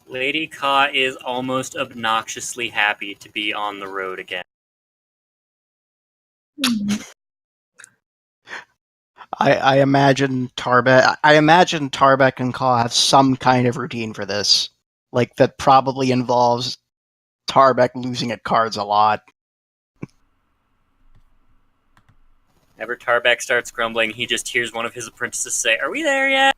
Lady Kaw is almost obnoxiously happy to be on the road again. I imagine Tarbek and Kaw have some kind of routine for this. Like, that probably involves Tarbek losing at cards a lot. Whenever Tarbek starts grumbling, he just hears one of his apprentices say, "Are we there yet?"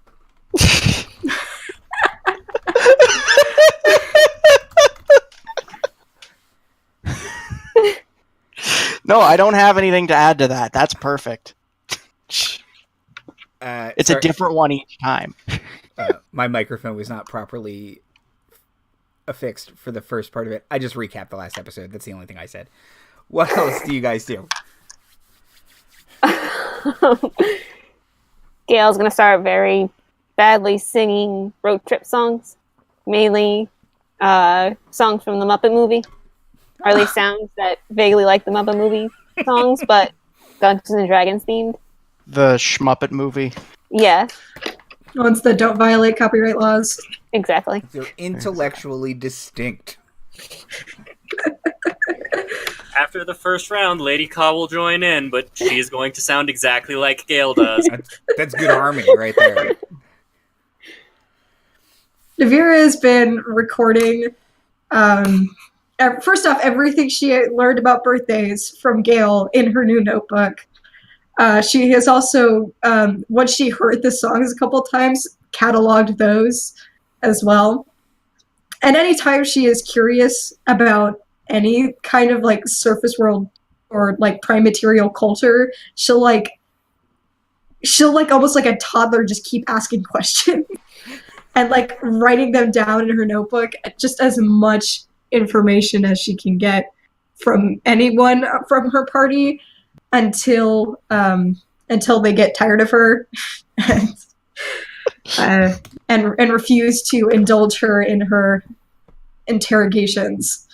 No, I don't have anything to add to that. That's perfect. It's a different one each time. My microphone was not properly affixed for the first part of it. I just recapped the last episode. That's the only thing I said. What else do you guys do? Gayle's going to start very badly singing road trip songs. Mainly songs from the Muppet movie. Or at least sounds that vaguely like the Muppet movie songs, but Dungeons and Dragons themed. The Schmuppet movie. Yeah. Ones that don't violate copyright laws. Exactly. They're intellectually distinct. After the first round, Lady Kaw will join in, but she is going to sound exactly like Gayle does. That's good harmony right there. Navira has been recording, first off, everything she learned about birthdays from Gayle in her new notebook. She has also, once she heard the songs a couple times, cataloged those as well. And anytime she is curious about any kind of like surface world or like prime material culture, she'll almost like a toddler just keep asking questions and like writing them down in her notebook, just as much information as she can get from anyone from her party until they get tired of her and refuse to indulge her in her interrogations.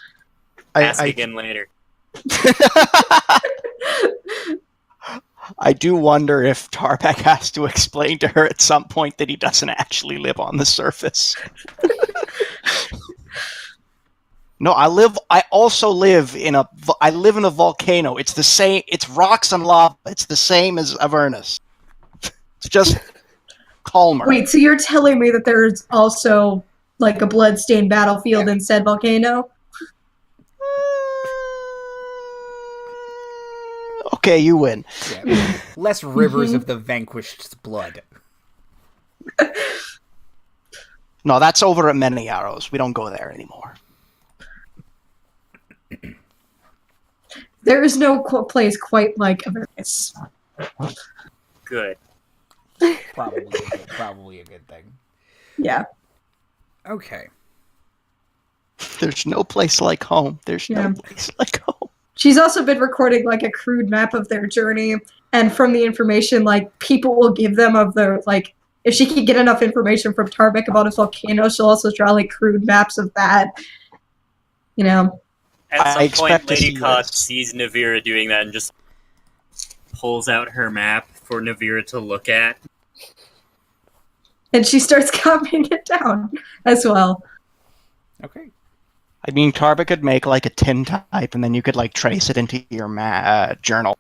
Ask again later. I do wonder if Tarbek has to explain to her at some point that he doesn't actually live on the surface. No, I also live in a volcano. It's the same. It's rocks and lava. It's the same as Avernus. It's just calmer. Wait, so you're telling me that there's also like a blood-stained battlefield in said volcano? Okay, you win. Yeah, less rivers of the vanquished's blood. No, that's over at Many Arrows. We don't go there anymore. There is no place quite like Avernus. Good. Probably a good thing. Yeah. Okay. There's no place like home. There's no place like home. She's also been recording like a crude map of their journey, and from the information like people will give them of the like if she can get enough information from Tarbek about a volcano, she'll also draw like crude maps of that. You know. At some point, Lady Kaw sees Navira doing that and just pulls out her map for Navira to look at. And she starts copying it down as well. Okay. I mean, Tarbek could make like a tin type, and then you could like trace it into your journal.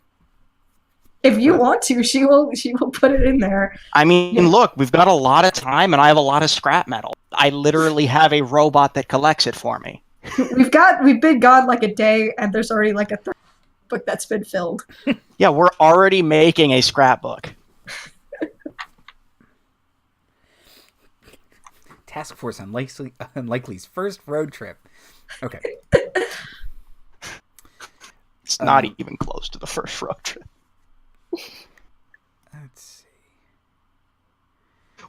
If you want to, she will put it in there. I mean, look, we've got a lot of time, and I have a lot of scrap metal. I literally have a robot that collects it for me. We've been gone like a day, and there's already like a third book that's been filled. Yeah, we're already making a scrapbook. Task Force Unlikely's first road trip. Okay. It's not even close to the first road trip. Let's see.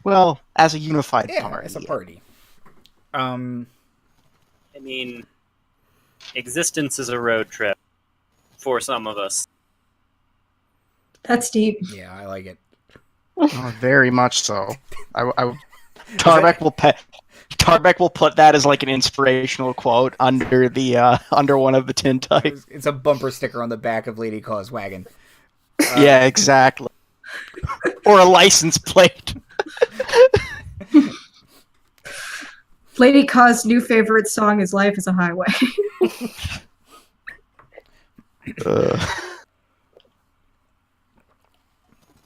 Well, as a unified party. As a party. I mean, existence is a road trip for some of us. That's deep. Yeah, I like it. Oh, very much so. Tarbek will put that as like an inspirational quote under the under one of the tin types. It's a bumper sticker on the back of Lady Kaw's wagon. Yeah, exactly. Or a license plate. Lady Kaw's new favorite song is "Life is a Highway."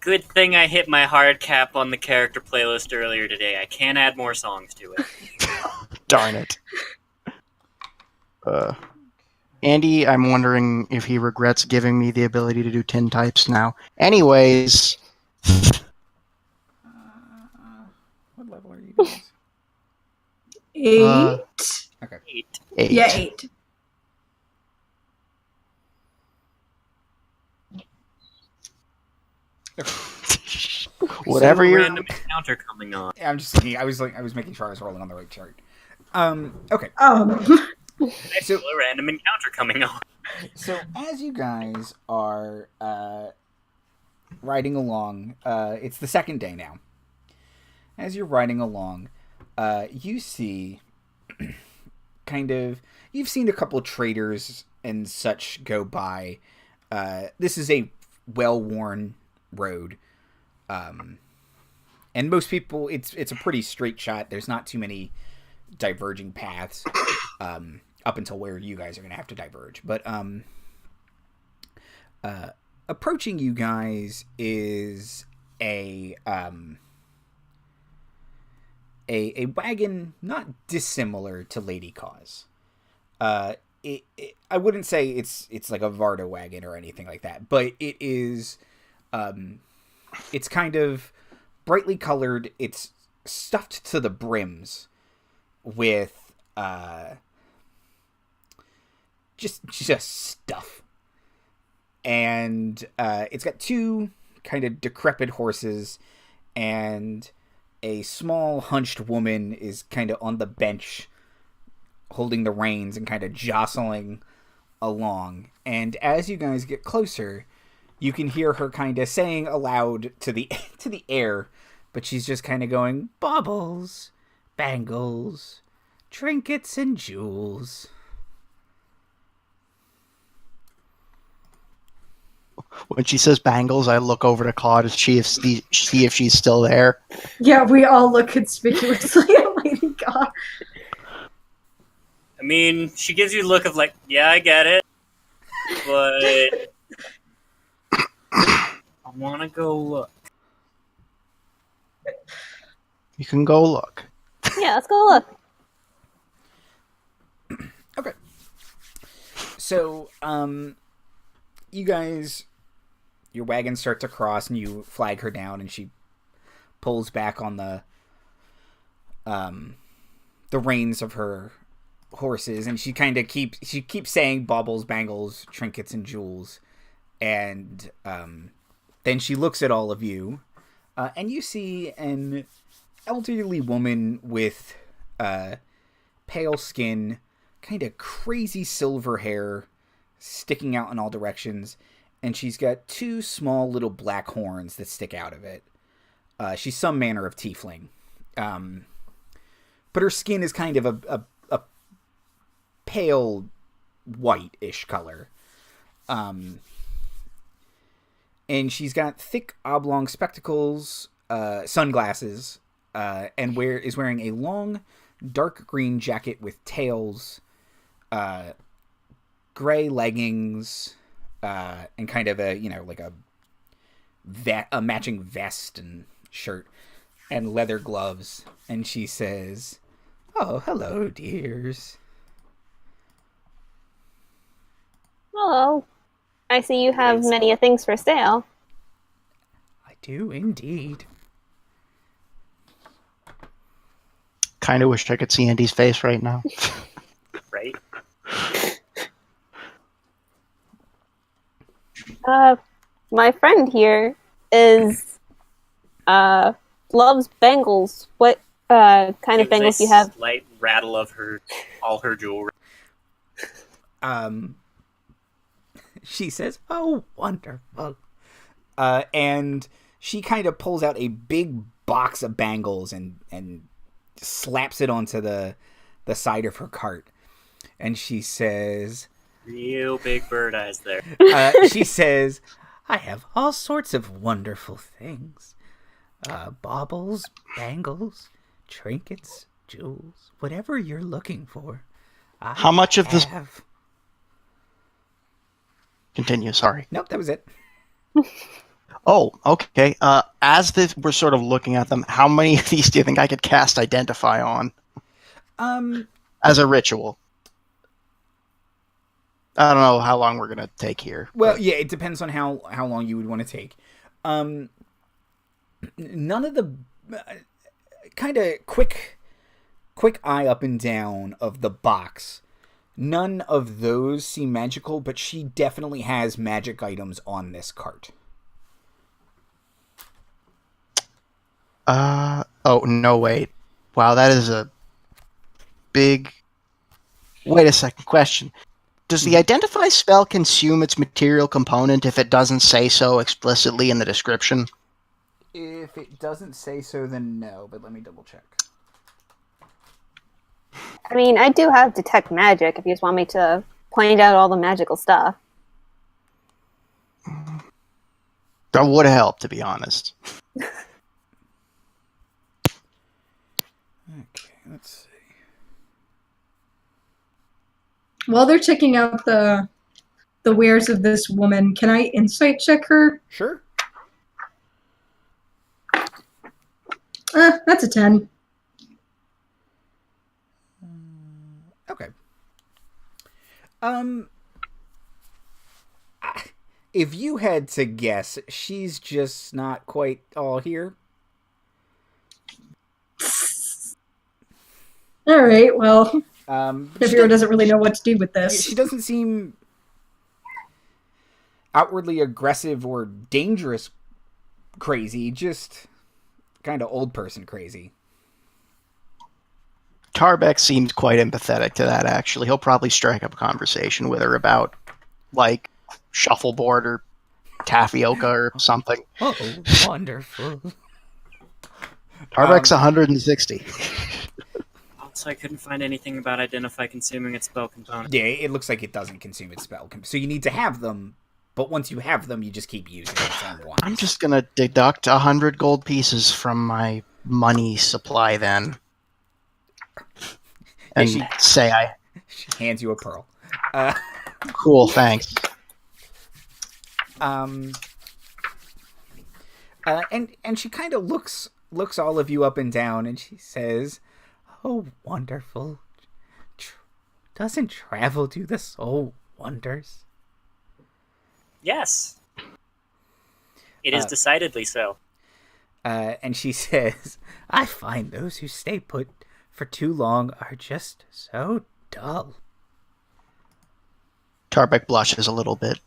Good thing I hit my hard cap on the character playlist earlier today. I can't add more songs to it. Darn it. Andy, I'm wondering if he regrets giving me the ability to do tin types now. Anyways. What level are you guys? 8. Okay. 8. Yeah, 8. Whatever Still a you're. random encounter coming on. Yeah, I'm just thinking. I was making sure I was rolling on the right chart. Okay. Still a random encounter coming on. So as you guys are riding along, it's the second day now. As you're riding along, you see you've seen a couple traders and such go by. This is a well-worn road. And most people, it's a pretty straight shot. There's not too many diverging paths up until where you guys are going to have to diverge. But approaching you guys is a wagon not dissimilar to Lady Kaw's. I wouldn't say it's like a Varda wagon or anything like that, but it is. It's kind of brightly colored. It's stuffed to the brims with just stuff, and it's got two kind of decrepit horses, and a small hunched woman is kind of on the bench holding the reins and kind of jostling along. And as you guys get closer, you can hear her kind of saying aloud to the air, but she's just kind of going, baubles, bangles, trinkets, and jewels. When she says bangles, I look over to Kaw to see if she's still there. Yeah, we all look conspicuously at Lady Kaw. I mean, she gives you a look of like, yeah, I get it, but I want to go look. You can go look. Yeah, let's go look. Okay. So, you guys, your wagons start to cross, and you flag her down, and she pulls back on the reins of her horses, and she kind of keeps saying baubles, bangles, trinkets, and jewels, and then she looks at all of you, and you see an elderly woman with pale skin, kind of crazy silver hair sticking out in all directions, and she's got two small little black horns that stick out of it. She's some manner of tiefling, but her skin is kind of a pale white-ish color. And she's got thick oblong spectacles, sunglasses, and is wearing a long dark green jacket with tails, gray leggings, and kind of a, like a a matching vest and shirt and leather gloves, and she says, "Oh, hello, dears." Hello. I see you have many things for sale. I do indeed. Kind of wish I could see Andy's face right now. Right? My friend here loves bangles. What kind of bangles do you have? Slight rattle of all her jewelry. She says, "Oh, wonderful." And she kind of pulls out a big box of bangles and slaps it onto the side of her cart. And she says, Real big bird eyes there. she says, "I have all sorts of wonderful things. Baubles, bangles, trinkets, jewels, whatever you're looking for. How much of this... have." Continue, sorry. Nope, that was it. Oh, okay. We're sort of looking at them, how many of these do you think I could cast Identify on? As a ritual. I don't know how long we're going to take here. Well, yeah, it depends on how long you would want to take. None of the... kind of quick eye up and down of the box. None of those seem magical, but she definitely has magic items on this cart. Oh, no, wait. Wow, that is a big... Wait a second, question. Does the Identify spell consume its material component if it doesn't say so explicitly in the description? If it doesn't say so, then no, but let me double check. I mean, I do have Detect Magic if you just want me to point out all the magical stuff. That would help, to be honest. Okay, let's see. While they're checking out the wares of this woman, can I insight check her? Sure. That's a 10. Okay. If you had to guess, she's just not quite all here. All right, well, She Navira doesn't really know what to do with this. She doesn't seem outwardly aggressive or dangerous crazy, just kind of old person crazy. Tarbek seems quite empathetic to that, actually. He'll probably strike up a conversation with her about, like, shuffleboard or tapioca or something. Oh, wonderful. Tarbek's 160. Also, I couldn't find anything about Identify consuming its spell component. Yeah, it looks like it doesn't consume its spell. So you need to have them, but once you have them, you just keep using them once. I'm just gonna deduct 100 gold pieces from my money supply then. And she hands you a pearl. Cool, thanks. And she kind of looks all of you up and down, and she says, "Oh, wonderful. Doesn't travel do the soul wonders?" Yes. It is decidedly so. And she says, "I find those who stay put for too long are just so dull." Tarbek blushes a little bit.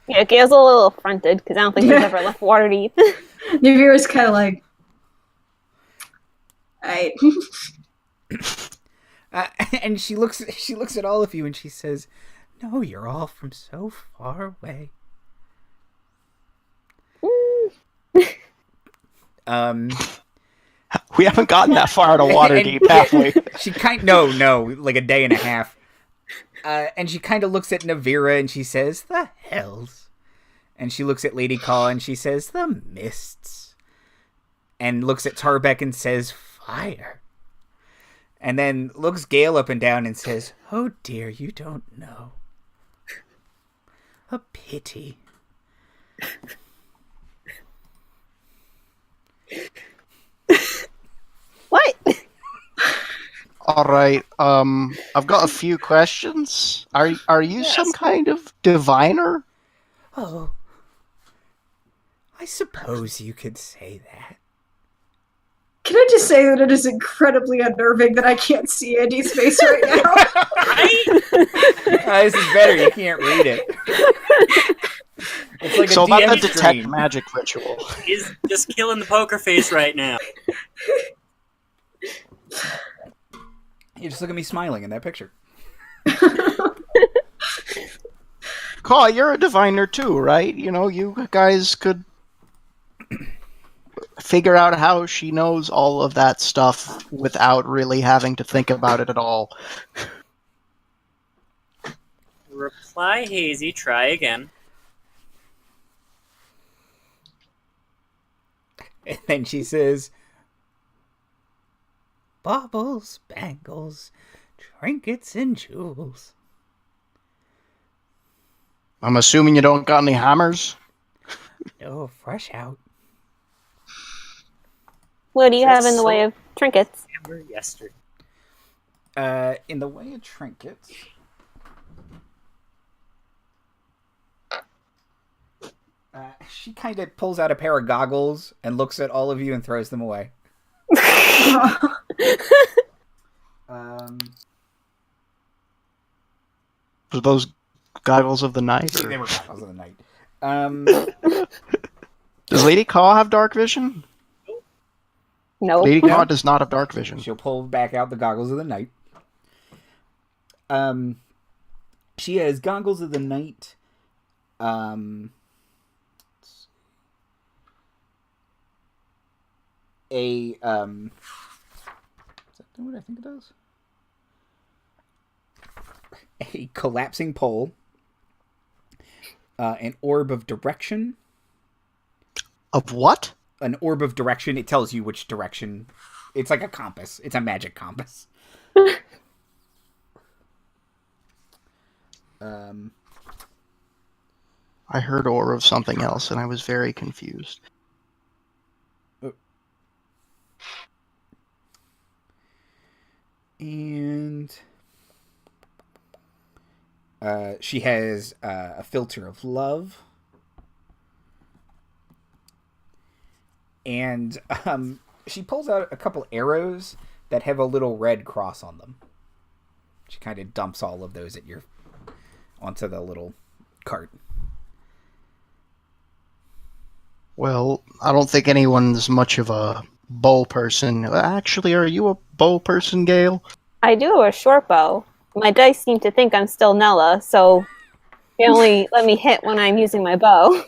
Yeah, Gayle's a little affronted because I don't think he's ever left Waterdeep. Navira's kind of like, I. And she looks at all of you and she says, "No, you're all from so far away." We haven't gotten that far to Waterdeep, have we? She no, like a day and a half. And she kind of looks at Navira and she says, "The hells." And she looks at Lady Kaw and she says, "The mists." And looks at Tarbek and says, "Fire." And then looks Gayle up and down and says, "Oh dear, you don't know. A pity." What? All right. I've got a few questions. Are you Yes. some kind of diviner? Oh, I suppose you could say that. Can I just say that it is incredibly unnerving that I can't see Andy's face right now? This is better. You can't read it. It's like So a about DM the detect stream. magic ritual. He's just killing the poker face right now. You just look at me smiling in that picture. Kaw, you're a diviner too, right? You know, you guys could figure out how she knows all of that stuff without really having to think about it at all. Reply hazy, try again. And then she says, baubles, bangles, trinkets, and jewels. I'm assuming you don't got any hammers? No, fresh out. What do you have in That's the way so- of trinkets? Remember yesterday. In the way of trinkets, she kind of pulls out a pair of goggles and looks at all of you and throws them away. Were those goggles of the night? They Or... were goggles of the night. Does Lady Kaw have dark vision? No. Lady Kaw does not have dark vision. She'll pull back out the goggles of the night. She has goggles of the night. Is that what I think it does? A collapsing pole. An orb of direction. Of what? An orb of direction. It tells you which direction. It's like a compass. It's a magic compass. I heard or of something else, and I was very confused. And she has a filter of love. And she pulls out a couple arrows that have a little red cross on them. She kind of dumps all of those onto the little cart. Well, I don't think anyone's much of a bow person. Actually, are you a bow person, Gayle? I do have a short bow. My dice seem to think I'm still Nella, so they only let me hit when I'm using my bow.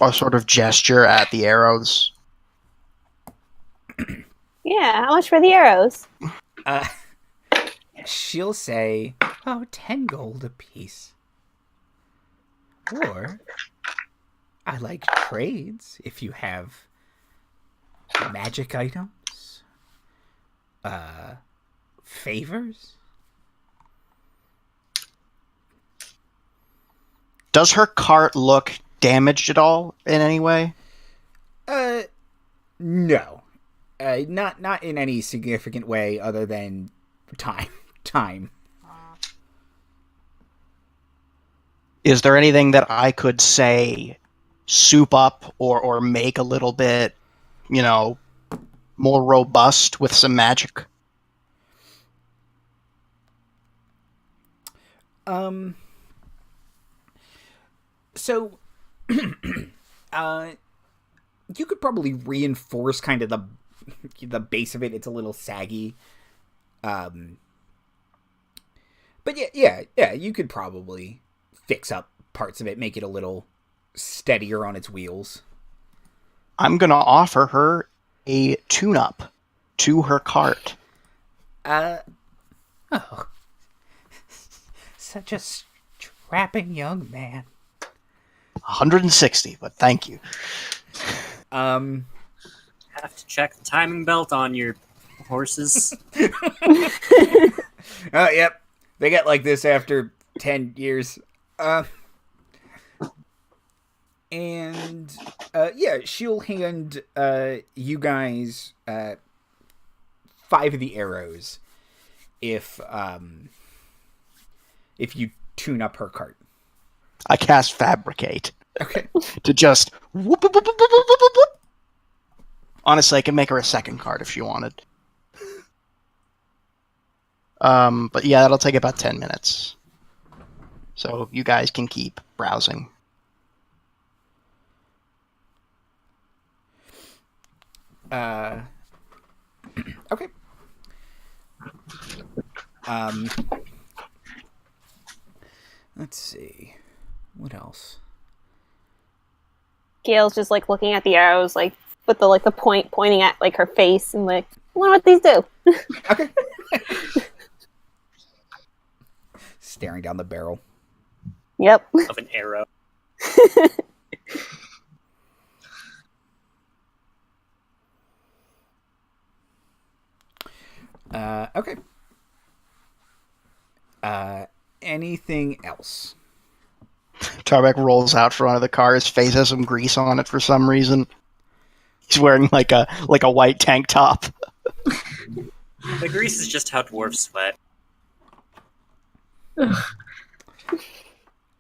A sort of gesture at the arrows. Yeah, how much for the arrows? She'll say, 10 gold apiece. Or, I like trades if you have magic items, favors. Does her cart look damaged at all in any way? No. Not in any significant way other than time. Is there anything that I could say, soup up or make a little bit, more robust with some magic? So, you could probably reinforce kind of the base of it. It's a little saggy. But yeah, you could probably fix up parts of it, make it a little steadier on its wheels. I'm going to offer her a tune-up to her cart. Such a strapping young man. 160, but thank you. Have to check the timing belt on your horses. Oh, yep. They get like this after 10 years. And she'll hand you guys 5 of the arrows if you tune up her cart. I cast Fabricate Okay. to just whoop, whoop, whoop, whoop, whoop, whoop, whoop, whoop. Honestly, I could make her a second card if she wanted. But yeah, that'll take about 10 minutes. So you guys can keep browsing. Okay. Let's see. What else? Gayle's just like looking at the arrows, like with the point pointing at like her face, and like, I wonder what these do. Okay. Staring down the barrel. Yep. Of an arrow. Okay. Anything else? Tarbek rolls out front of the car. His face has some grease on it for some reason. He's wearing like a white tank top. The grease is just how dwarves sweat.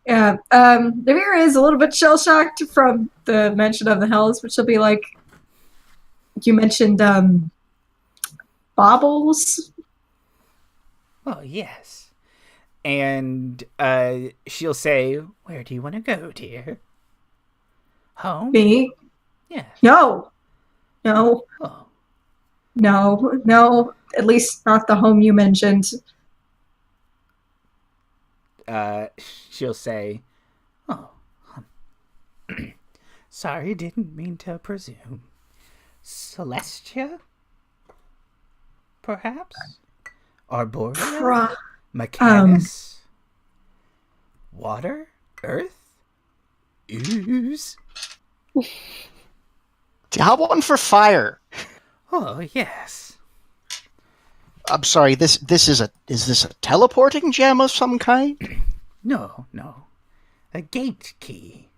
Yeah, Navira is a little bit shell-shocked from the mention of the hells, but she'll be like, you mentioned, baubles? Oh, yes. And she'll say, where do you want to go, dear? Home? Me? Yeah. No, Oh. no, at least not the home you mentioned. She'll say, oh, sorry, didn't mean to presume. Celestia? Perhaps? Arborea? Mechanus? Water? Earth? Ooze? How about one for fire? Oh, yes. I'm sorry. Is this a teleporting gem of some kind? No. A gate key.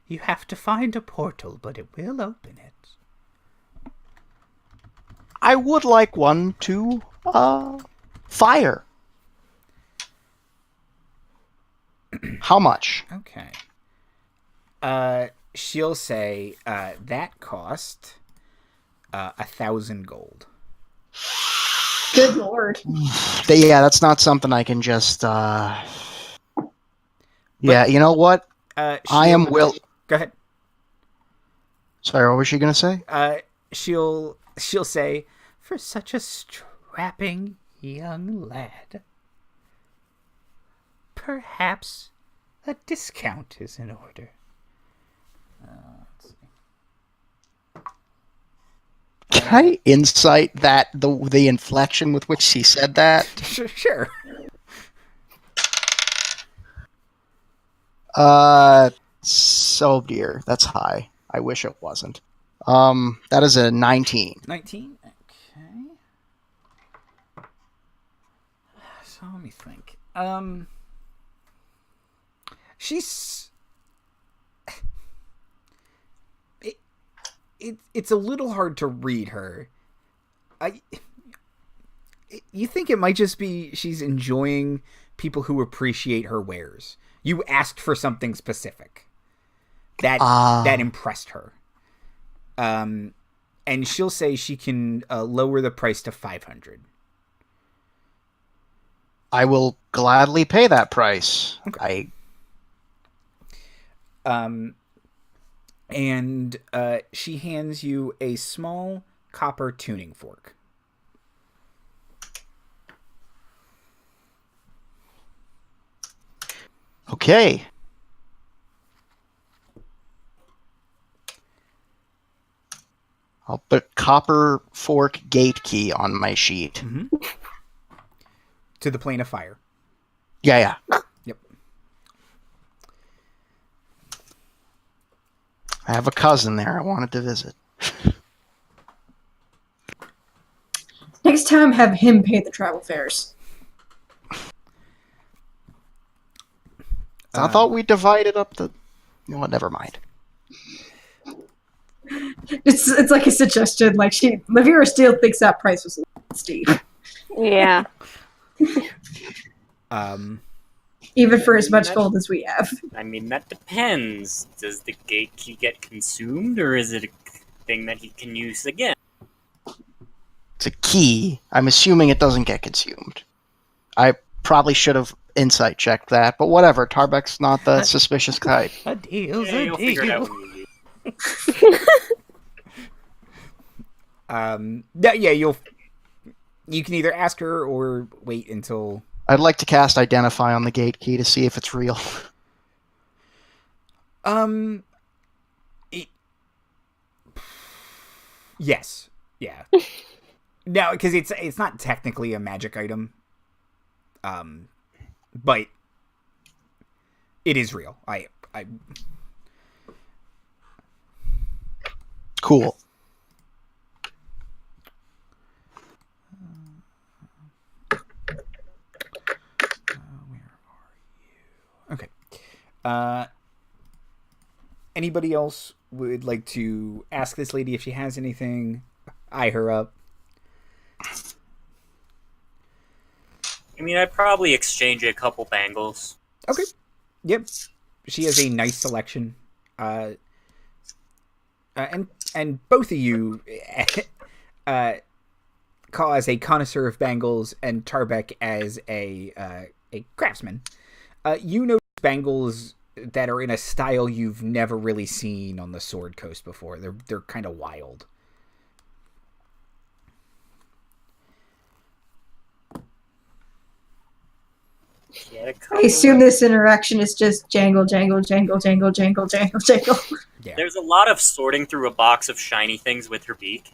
You have to find a portal, but it will open it. I would like one to fire. How much? Okay. She'll say that cost 1,000 gold. Good lord. Yeah, that's not something I can just. Yeah, you know what? I am will. Go ahead. Sorry, what was she gonna say? She'll say, for such a strapping young lad, perhaps a discount is in order. Let's see. Can I insight that the inflection with which she said that? Sure. So dear, that's high. I wish it wasn't. That is a 19. 19? Okay. So let me think. She's... It's a little hard to read her. You think it might just be she's enjoying people who appreciate her wares. You asked for something specific that impressed her. And she'll say she can lower the price to 500. I will gladly pay that price. Okay. And she hands you a small copper tuning fork. Okay. I'll put copper fork gate key on my sheet. Mm-hmm. To the plane of fire. Yeah. Yep. I have a cousin there I wanted to visit. Next time, have him pay the travel fares. I thought we divided up the... Well, never mind. It's like a suggestion. Like Navira still thinks that price was a little steep, Yeah. even for as much gold as we have. I mean, that depends. Does the gate key get consumed, or is it a thing that he can use again? It's a key. I'm assuming it doesn't get consumed. I probably should have insight checked that, but whatever. Tarbek's not the suspicious type. A deal's Yeah, a you'll figure it out deal. when you leave. You can either ask her or wait until. I'd like to cast Identify on the gate key to see if it's real. Yes. Yeah. No, because it's not technically a magic item. But it is real. I Cool. where are you? Okay. Anybody else would like to ask this lady if she has anything? Eye her up. I mean, I'd probably exchange a couple bangles. Okay. Yep. She has a nice selection. And both of you, Kaw as a connoisseur of bangles and Tarbek as a craftsman. You know bangles that are in a style you've never really seen on the Sword Coast before. They're kind of wild. I assume this interaction is just jangle, jangle, jangle, jangle, jangle, jangle, jangle. Yeah. There's a lot of sorting through a box of shiny things with her beak.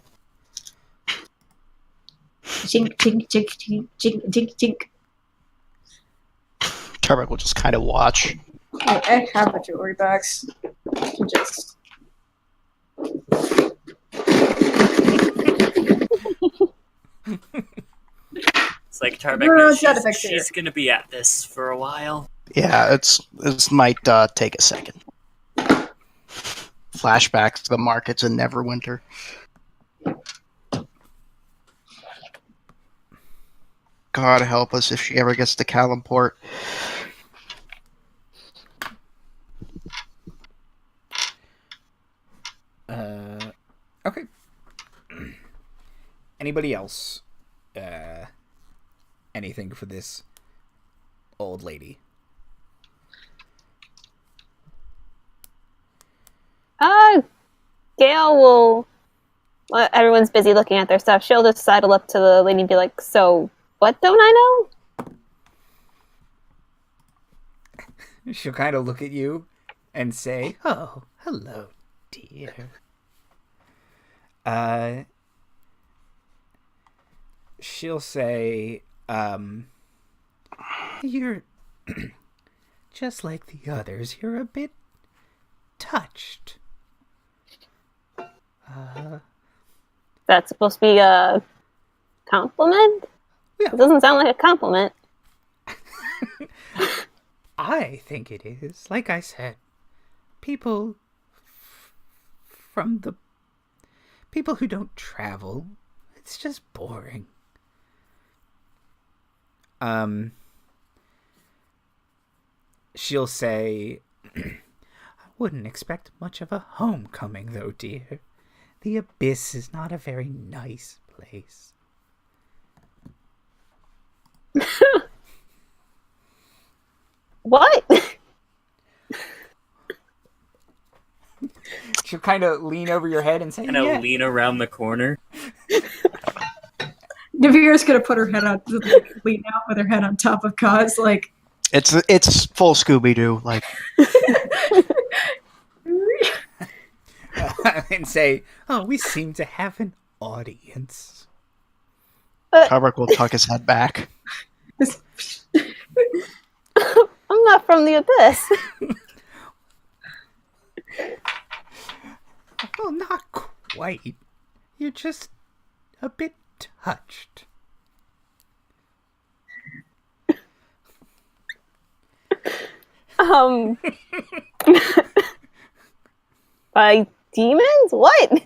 Jink, jink, jink, jink, jink, jink, jink. Tarbek will just kind of watch. I have a jewelry box. Just. It's like Tarbek No, knows it's not effective. she's gonna be at this for a while. Yeah, this might take a second. Flashbacks to the markets in Neverwinter. God help us if she ever gets to Kalimport. Okay. Anybody else? Anything for this old lady? Gayle will. Well, everyone's busy looking at their stuff. She'll just sidle up to the lady and be like, "So, what don't I know?" She'll kind of look at you and say, "Oh, hello, dear." She'll say, "You're just like the others. You're a bit touched." That's supposed to be a compliment? Yeah. It doesn't sound like a compliment. I think it is. Like I said, people from the people who don't travel, it's just boring. She'll say, "I wouldn't expect much of a homecoming, though, dear. The Abyss is not a very nice place." What? She'll kind of lean over your head and say, Kind of lean around the corner. Navira's gonna put her head on, lean out with her head on top of Kaw's, like. It's full Scooby Doo, like. and say, "Oh, we seem to have an audience." Tarbek will tuck his head back. I'm not from the Abyss. Well, not quite. You're just a bit touched. By demons? What?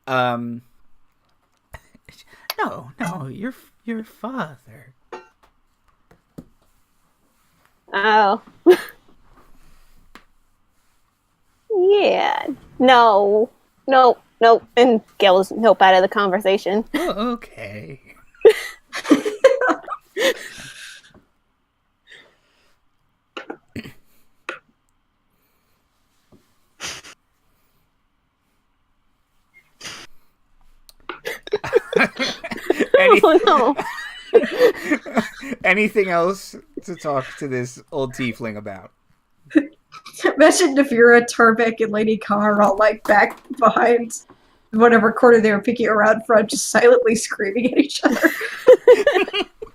No. No, your father. Oh. Yeah. No. No. Nope. And Gayle's nope out of the conversation. Oh, okay. Oh no. Anything else to talk to this old tiefling about? Imagine Navira, Tarbek, and Lady Kaw are all like back behind whatever corner they were picking around from, just silently screaming at each other.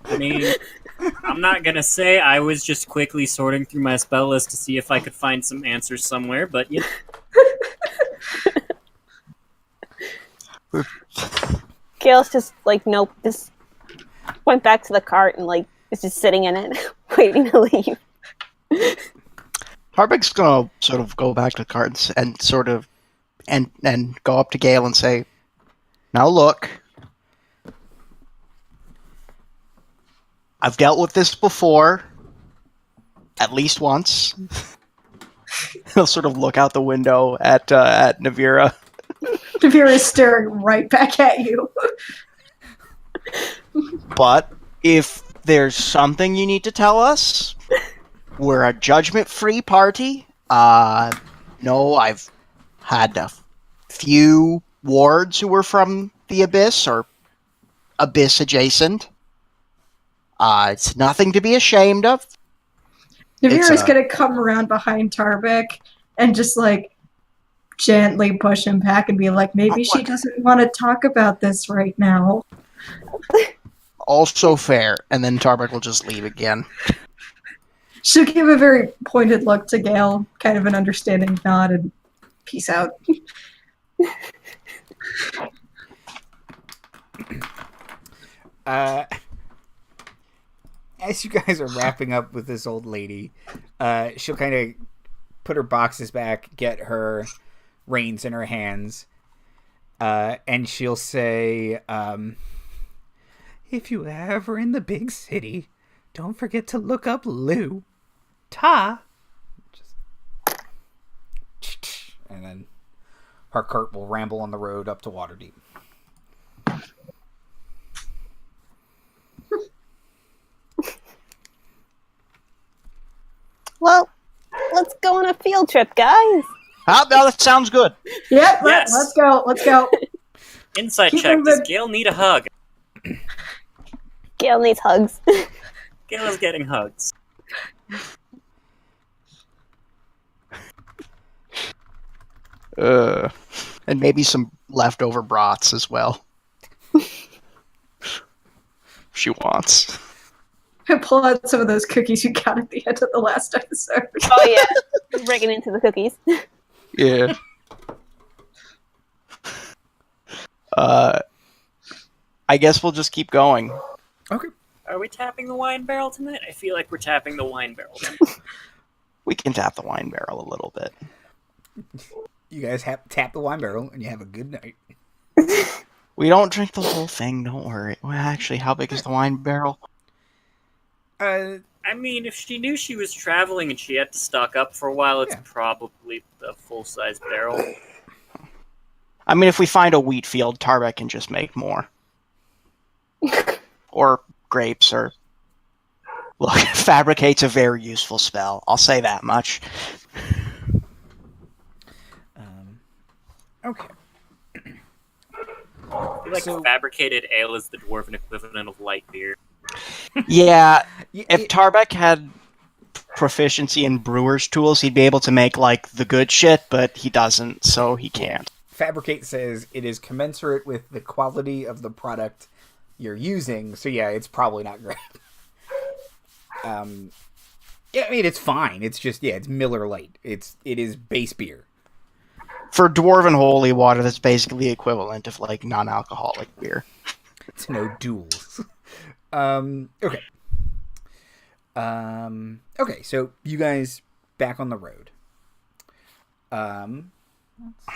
I mean, I'm not gonna say I was just quickly sorting through my spell list to see if I could find some answers somewhere, but you know. Gayle's just like, nope. Just went back to the cart and like is just sitting in it, waiting to leave. Tarbek's gonna sort of go back to the cards and sort of and go up to Gayle and say, "Now look, I've dealt with this before, at least once." He'll sort of look out the window at Navira. Navira is staring right back at you. But if there's something you need to tell us, we're a judgment-free party. No, I've had a few wards who were from the Abyss or Abyss adjacent. It's nothing to be ashamed of. Navira's gonna come around behind Tarbek and just like gently push him back and be like, maybe she doesn't want to talk about this right now. Also fair. And then Tarbek will just leave again. She'll give a very pointed look to Gayle, kind of an understanding nod, and peace out. As you guys are wrapping up with this old lady, she'll kind of put her boxes back, get her reins in her hands, and she'll say, if you ever in the big city, don't forget to look up Lou. Ta! And then her cart will ramble on the road up to Waterdeep. Well, let's go on a field trip, guys. Oh, no, that sounds good. Yep, Yes. let's go, let's go. Insight Keep check. Does moving. Gayle need a hug? Gayle needs hugs. Gayle is getting hugs. And maybe some leftover brats as well. She wants. Pull out some of those cookies you got at the end of the last episode. Oh yeah, breaking into the cookies. Yeah. I guess we'll just keep going. Okay. Are we tapping the wine barrel tonight? I feel like we're tapping the wine barrel. We can tap the wine barrel a little bit. You guys tap the wine barrel and you have a good night. We don't drink the whole thing, don't worry. Well, actually, how big is the wine barrel? I mean, if she knew she was traveling and she had to stock up for a while, it's Yeah. probably a full-size barrel. I mean, if we find a wheat field, Tarbek can just make more. Or grapes, or... Look, fabricate's a very useful spell. I'll say that much. Okay. I feel like So- fabricated ale is the dwarven equivalent of light beer. Yeah, Y- if Tarbek had proficiency in brewer's tools, he'd be able to make, like, the good shit, but he doesn't, so he can't. Fabricate says it is commensurate with the quality of the product you're using, so yeah, it's probably not great. Yeah, I mean, it's fine. It's just, yeah, it's Miller Lite. It is base beer. For dwarven holy water, that's basically the equivalent of, like, non-alcoholic beer. It's no duels. Okay. Okay, so you guys back on the road. Let's see.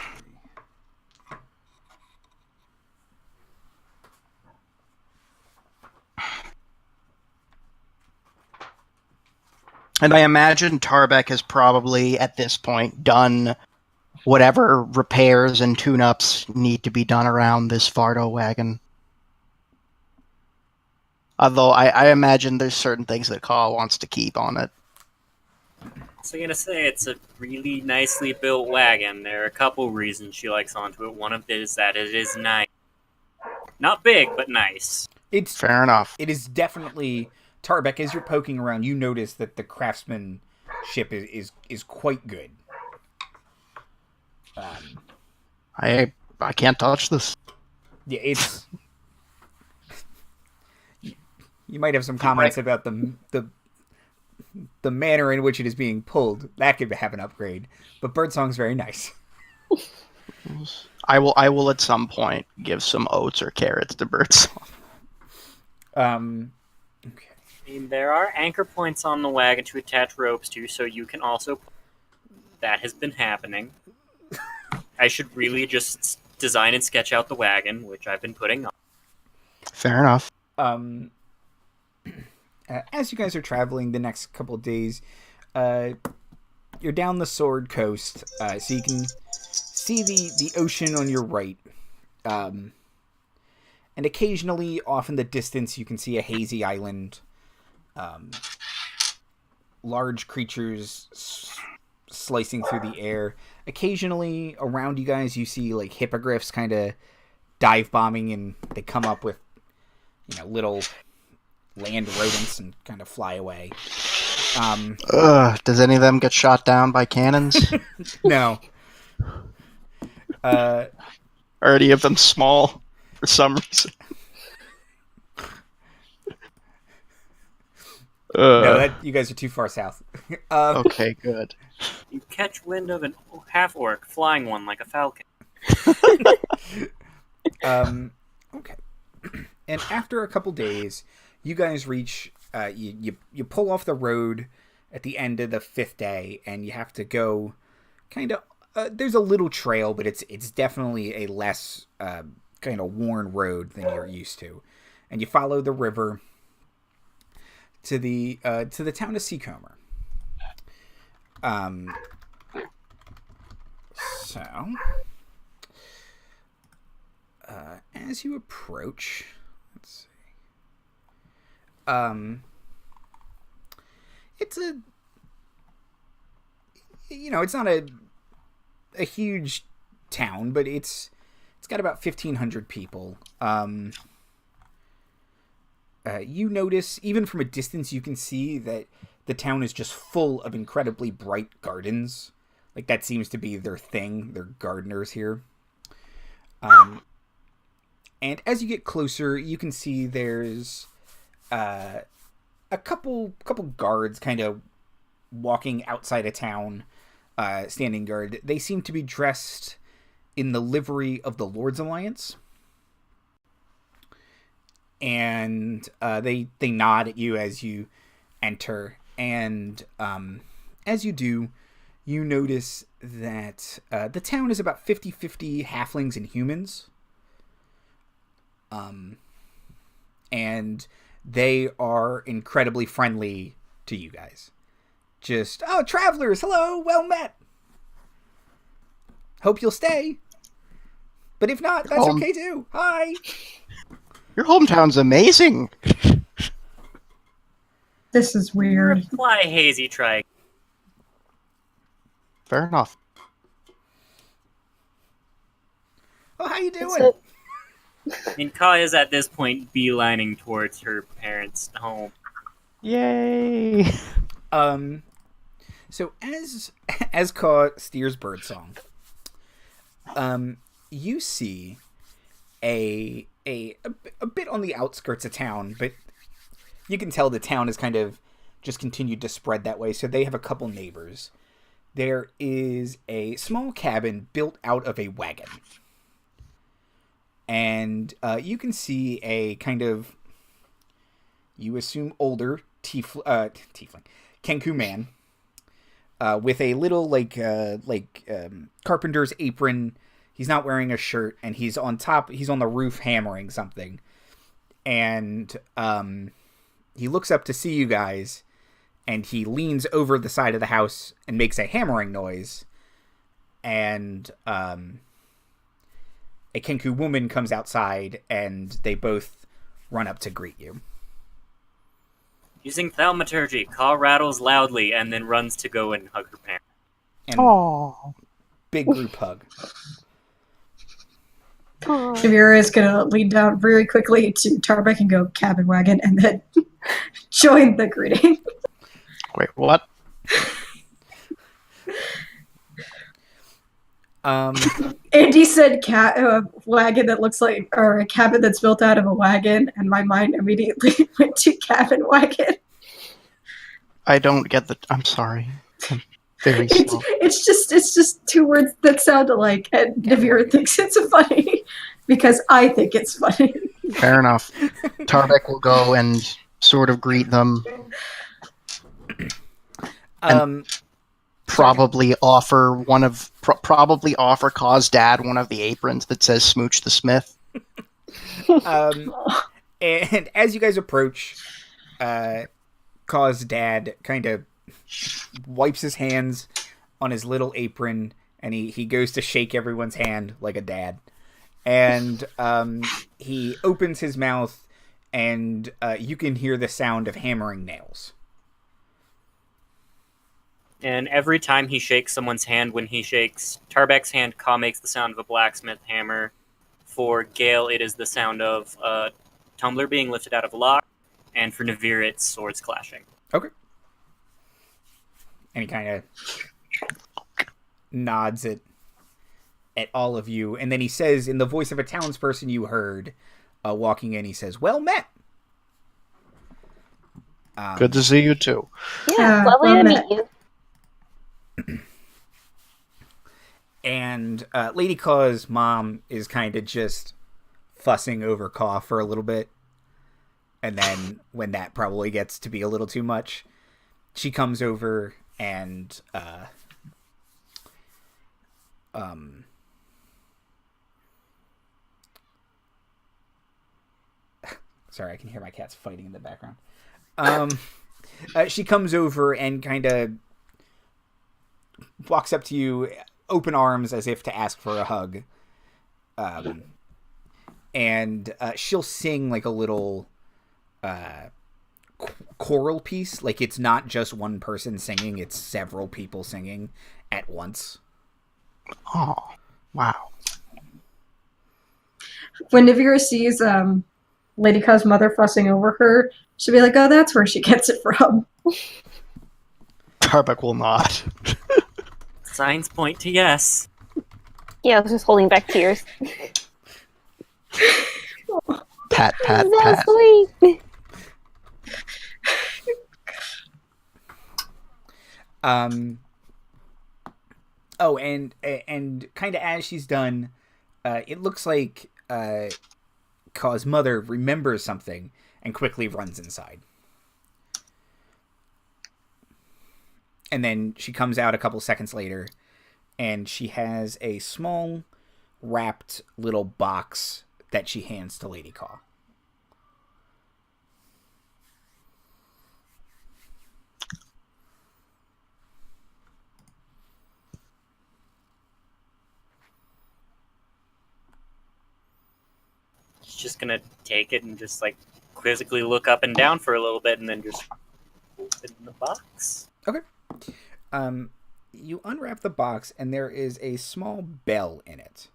And I imagine Tarbek has probably, at this point, done whatever repairs and tune-ups need to be done around this Vardo wagon. Although I imagine there's certain things that Kaw wants to keep on it. So I'm gonna say it's a really nicely built wagon. There are a couple reasons she likes onto it. One of it is that it is nice. Not big, but nice. It's Fair enough. It is definitely Tarbek. As you're poking around, you notice that the craftsmanship is quite good. I can't touch this. Yeah, it's. You might have some comments about the manner in which it is being pulled. That could have an upgrade, but Birdsong's very nice. I will at some point give some oats or carrots to Birdsong. Okay. I mean, there are anchor points on the wagon to attach ropes to, so you can also. That has been happening. I should really just design and sketch out the wagon, which I've been putting on. Fair enough. As you guys are traveling the next couple of days, you're down the Sword Coast, so you can see the ocean on your right. And occasionally, off in the distance, you can see a hazy island. Large creatures slicing through the air. Occasionally, around you guys, you see like hippogriffs kind of dive bombing, and they come up with little land rodents and kind of fly away. Does any of them get shot down by cannons? No. Are any of them small for some reason? No, you guys are too far south. Okay, good. You catch wind of an half-orc flying one like a falcon. Okay. And after a couple days, you guys reach. You pull off the road at the end of the 5th day, and you have to go. Kind of. There's a little trail, but it's definitely a less kind of worn road than you're used to, and you follow the river to the town of Seacomer. So, as you approach, let's see. It's it's not a huge town, but it's got about 1,500 people. You notice, even from a distance, you can see that the town is just full of incredibly bright gardens. Like, that seems to be their thing. They're gardeners here. And as you get closer, you can see there's a couple guards kind of walking outside of town, standing guard. They seem to be dressed in the livery of the Lord's Alliance. And they nod at you as you enter. And as you do, you notice that the town is about 50-50 halflings and humans. And they are incredibly friendly to you guys. Just, oh, travelers, hello, well met. Hope you'll stay. But if not, that's okay too. Hi. Your hometown's amazing. This is weird. Fly hazy, try. Fair enough. Oh, how you doing? I mean, Kaw is at this point beelining towards her parents' home. Yay! So as Kaw steers Birdsong, you see a bit on the outskirts of town, but you can tell the town has kind of just continued to spread that way. So they have a couple neighbors. There is a small cabin built out of a wagon. And you can see a kind of, you assume older tiefling, Kenku man, with a little carpenter's apron. He's not wearing a shirt, and he's on the roof hammering something. And he looks up to see you guys, and he leans over the side of the house and makes a hammering noise. And a Kenku woman comes outside, and they both run up to greet you. Using thaumaturgy, Kaw rattles loudly and then runs to go and hug her parents. And Oh, big group hug. Navira is going to lean down very quickly to Tarbek and go, cabin wagon, and then join the greeting. wait, what? Andy said wagon that looks like, or a cabin that's built out of a wagon, and my mind immediately went to cabin wagon. I don't get the. I'm sorry. I'm very slow. It's just two words that sound alike, and Navira thinks it's funny because I think it's funny. Fair enough. Tarbek will go and sort of greet them. Probably offer offer Kaw's dad one of the aprons that says "Smooch the Smith." And as you guys approach, Kaw's dad kind of wipes his hands on his little apron, and he goes to shake everyone's hand like a dad. And he opens his mouth, and you can hear the sound of hammering nails. And every time he shakes someone's hand, when he shakes Tarbek's hand, Kaw makes the sound of a blacksmith hammer. For Gayle, it is the sound of a tumbler being lifted out of a lock. And for Navira, it's swords clashing. Okay. And he kind of nods at all of you. And then he says, in the voice of a townsperson you heard walking in, he says, "Well met." Good to see you too. Yeah, lovely to meet you. And Lady Kaw's mom is kind of just fussing over Kaw for a little bit. And then when that probably gets to be a little too much, she comes over and sorry, I can hear my cats fighting in the background. She comes over and kind of walks up to you, open arms, as if to ask for a hug. And she'll sing like a little choral piece. Like, it's not just one person singing, it's several people singing at once. Oh, wow. When Navira sees Lady Kaw's mother fussing over her, she'll be like, "Oh, that's where she gets it from." Tarbek will not. Signs point to yes. Yeah, I was just holding back tears. Pat, pat, So pat. sweet. Oh, and kind of as she's done, it looks like Kaw's mother remembers something and quickly runs inside. And then she comes out a couple seconds later, and she has a small, wrapped little box that she hands to Lady Kaw. She's just gonna take it and just like quizzically look up and down for a little bit, and then just open the box. Okay. You unwrap the box, and there is a small bell in it.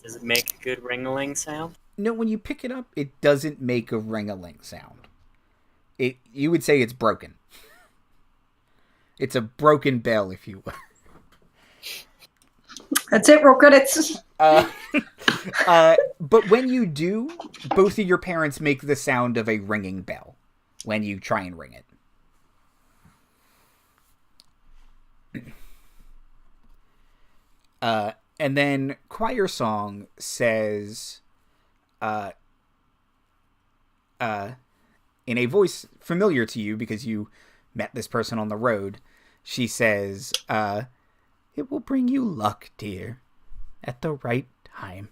Does it make a good ring-a-ling sound? No, when you pick it up, it doesn't make a ring-a-ling sound. You would say it's broken. It's a broken bell, if you will. That's it, roll credits. But when you do, both of your parents make the sound of a ringing bell when you try and ring it. And then Choir Song says, in a voice familiar to you because you met this person on the road, she says, "It will bring you luck, dear, at the right time."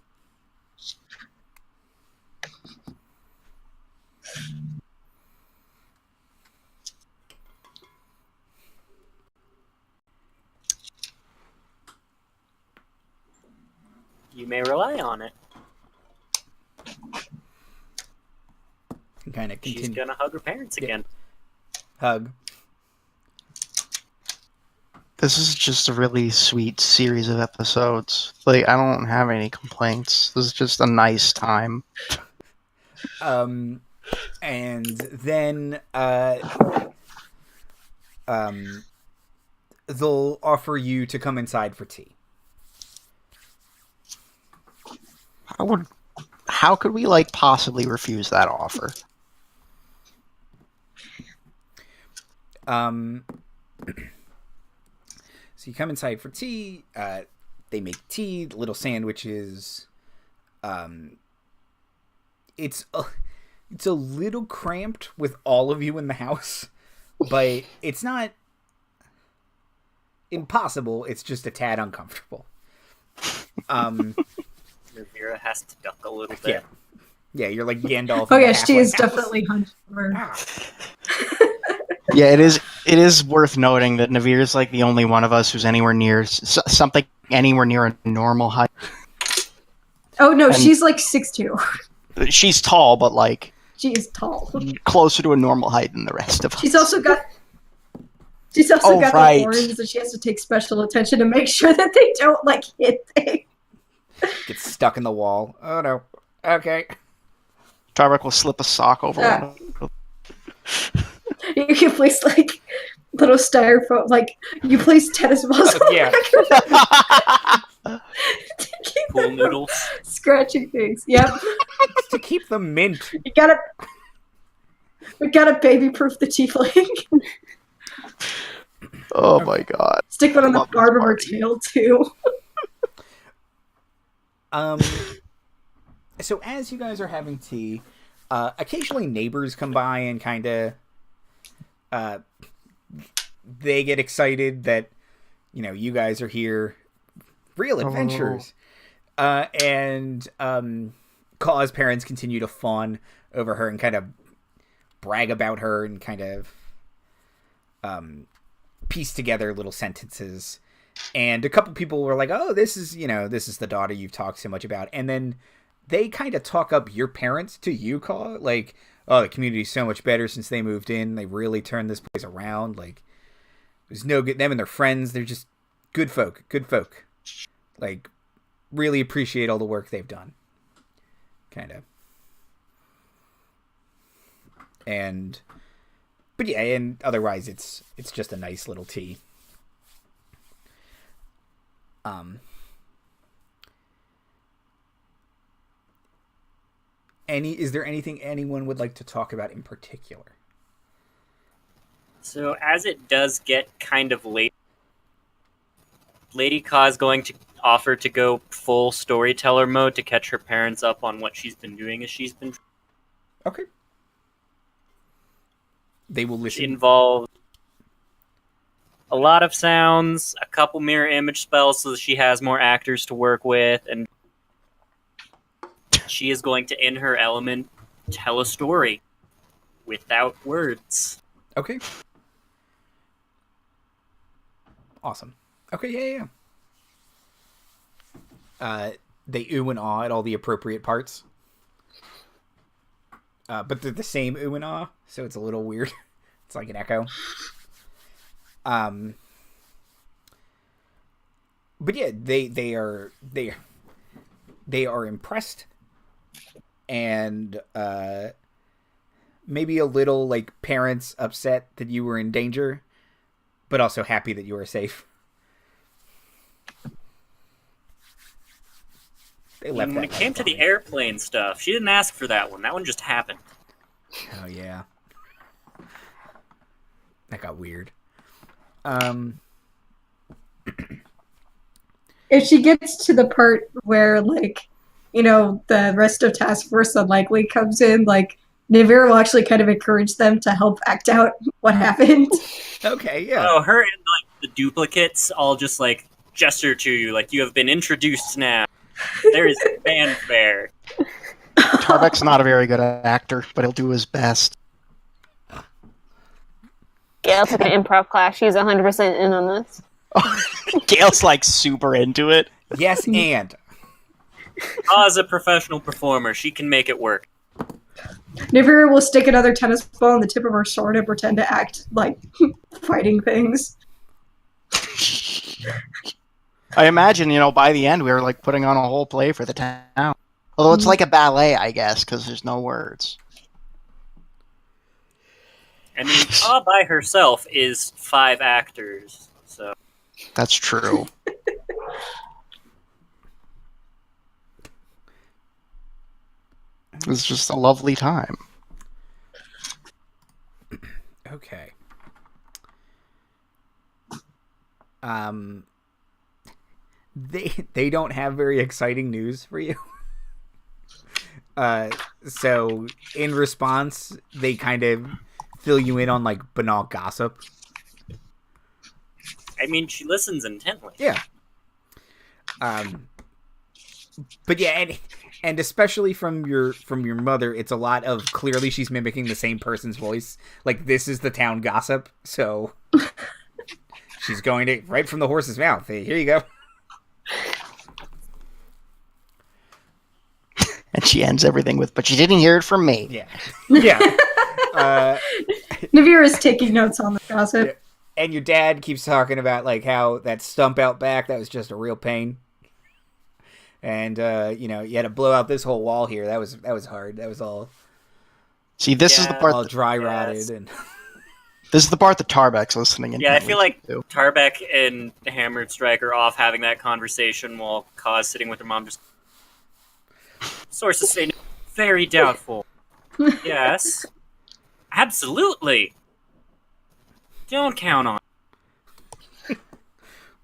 You may rely on it. Kind of She's continue. gonna hug her parents again. Hug. This is just a really sweet series of episodes. Like, I don't have any complaints. This is just a nice time. And then they'll offer you to come inside for tea. How could we, like, possibly refuse that offer? So you come inside for tea. They make tea, little sandwiches. It's a little cramped with all of you in the house, but it's not impossible. It's just a tad uncomfortable. Navira has to duck a little bit. Yeah, you're like Gandalf. Oh in the yeah, she halfway is house. definitely hunched over. Yeah, it is worth noting that Navira's like the only one of us who's anywhere near something anywhere near a normal height. Oh no, And- she's like 6'2". She's tall, but like She is tall. closer to a normal height than the rest of us. She's also got right. the horns, and she has to take special attention to make sure that they don't like hit things. Get stuck in the wall. Oh no. Okay. Tarbek will slip a sock over Ah. one. You can place like little styrofoam, like you place tennis balls. Oh, yeah. to keep Pool them from noodles. scratching things. Yep. It's to keep them mint. We gotta baby-proof the tiefling. Oh my god. Stick one on the Love this barb of her party. tail too. So as you guys are having tea, occasionally neighbors come by and kind of, they get excited that, you guys are here, real adventures. And Kaw's parents continue to fawn over her and kind of brag about her and kind of piece together little sentences. And a couple people were like, "Oh, this is the daughter you've talked so much about." And then they kind of talk up your parents to you, Kaw. Like, "Oh, the community's so much better since they moved in. They really turned this place around. Like, there's no good. Them and their friends, they're just good folk. Good folk. Like, really appreciate all the work they've done." Kind of. But yeah, and otherwise it's just a nice little tea. Is there anything anyone would like to talk about in particular? So as it does get kind of late, Lady Kaw is going to offer to go full storyteller mode to catch her parents up on what she's been doing as she's been. Okay. They will listen. Involve a lot of sounds, a couple mirror image spells so that she has more actors to work with, and she is going to, in her element, tell a story without words. Okay. Awesome. Okay, yeah. They ooh and ah at all the appropriate parts. But they're the same ooh and ah, so it's a little weird. It's like an echo. But yeah, they are impressed, and maybe a little like parents upset that you were in danger, but also happy that you were safe. They left When that it came life to the behind. airplane stuff, she didn't ask for that one. That one just happened. Oh yeah, that got weird. If she gets to the part where, like, the rest of Task Force Unlikely comes in, like, Navira will actually kind of encourage them to help act out what happened. Okay, yeah. Oh, her and like the duplicates all just like gesture to you, like you have been introduced now. There is fanfare. Tarbek's not a very good actor, but he'll do his best. Gayle took an improv class. She's 100% in on this. Gale's like super into it. Yes, and As a professional performer, she can make it work. Navira will stick another tennis ball in the tip of her sword and pretend to act like fighting things. I imagine, by the end we were like putting on a whole play for the town. Although it's like a ballet, I guess, because there's no words. I mean, Kaw by herself is 5 actors, so... That's true. It was just a lovely time. okay. They don't have very exciting news for you. So in response, they kind of fill you in on like banal gossip. I mean, she listens intently. Yeah. But yeah, and especially from your mother, it's a lot of clearly she's mimicking the same person's voice. Like, this is the town gossip, so she's going to right from the horse's mouth. Hey, here you go. And she ends everything with, "But you didn't hear it from me." Yeah, yeah. Navira's taking notes on the gossip. Yeah. And your dad keeps talking about like how that stump out back, that was just a real pain. And you had to blow out this whole wall here. That was hard. That was all. See, this is the part all dry rotted and. This is the part that Tarbek's listening. Yeah, I feel like to. Tarbek and Hammered Strike are off having that conversation while Kaw's sitting with her mom just... Sources say no. Very doubtful. Yes. Absolutely. Don't count on it.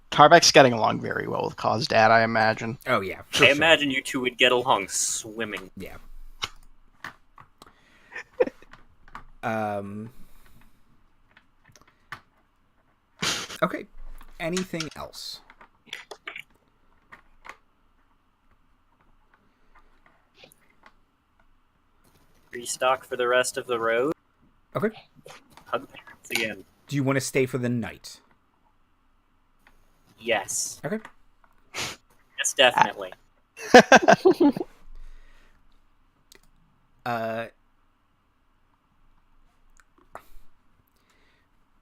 Tarbek's getting along very well with Kaw's dad, I imagine. Oh yeah, I imagine you two would get along swimming. Yeah. Okay. Anything else? Restock for the rest of the road. Okay. Hug parents again. Do you want to stay for the night? Yes. Okay. Yes, definitely.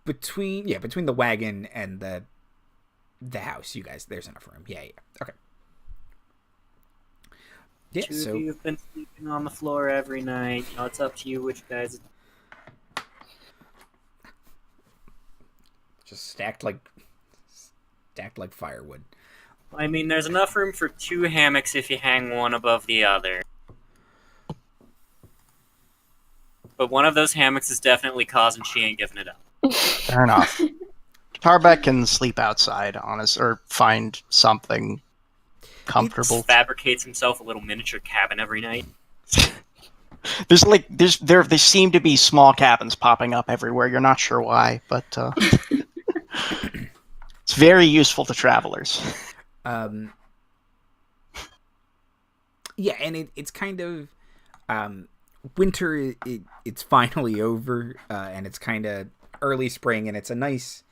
Between the wagon and the house, you guys, there's enough room. Yeah. Okay. Yeah, Two of you have been sleeping on the floor every night. It's up to you which guys... just stacked like firewood. I mean, there's enough room for 2 hammocks if you hang one above the other. But one of those hammocks is definitely Kaw's and she ain't giving it up. Fair enough. Tarbek can sleep outside, or find something comfortable. Fabricates himself a little miniature cabin every night. There seem to be small cabins popping up everywhere. You're not sure why, but it's very useful to travelers. Yeah, and it's kind of winter. It's finally over, and it's kind of early spring, and it's a nice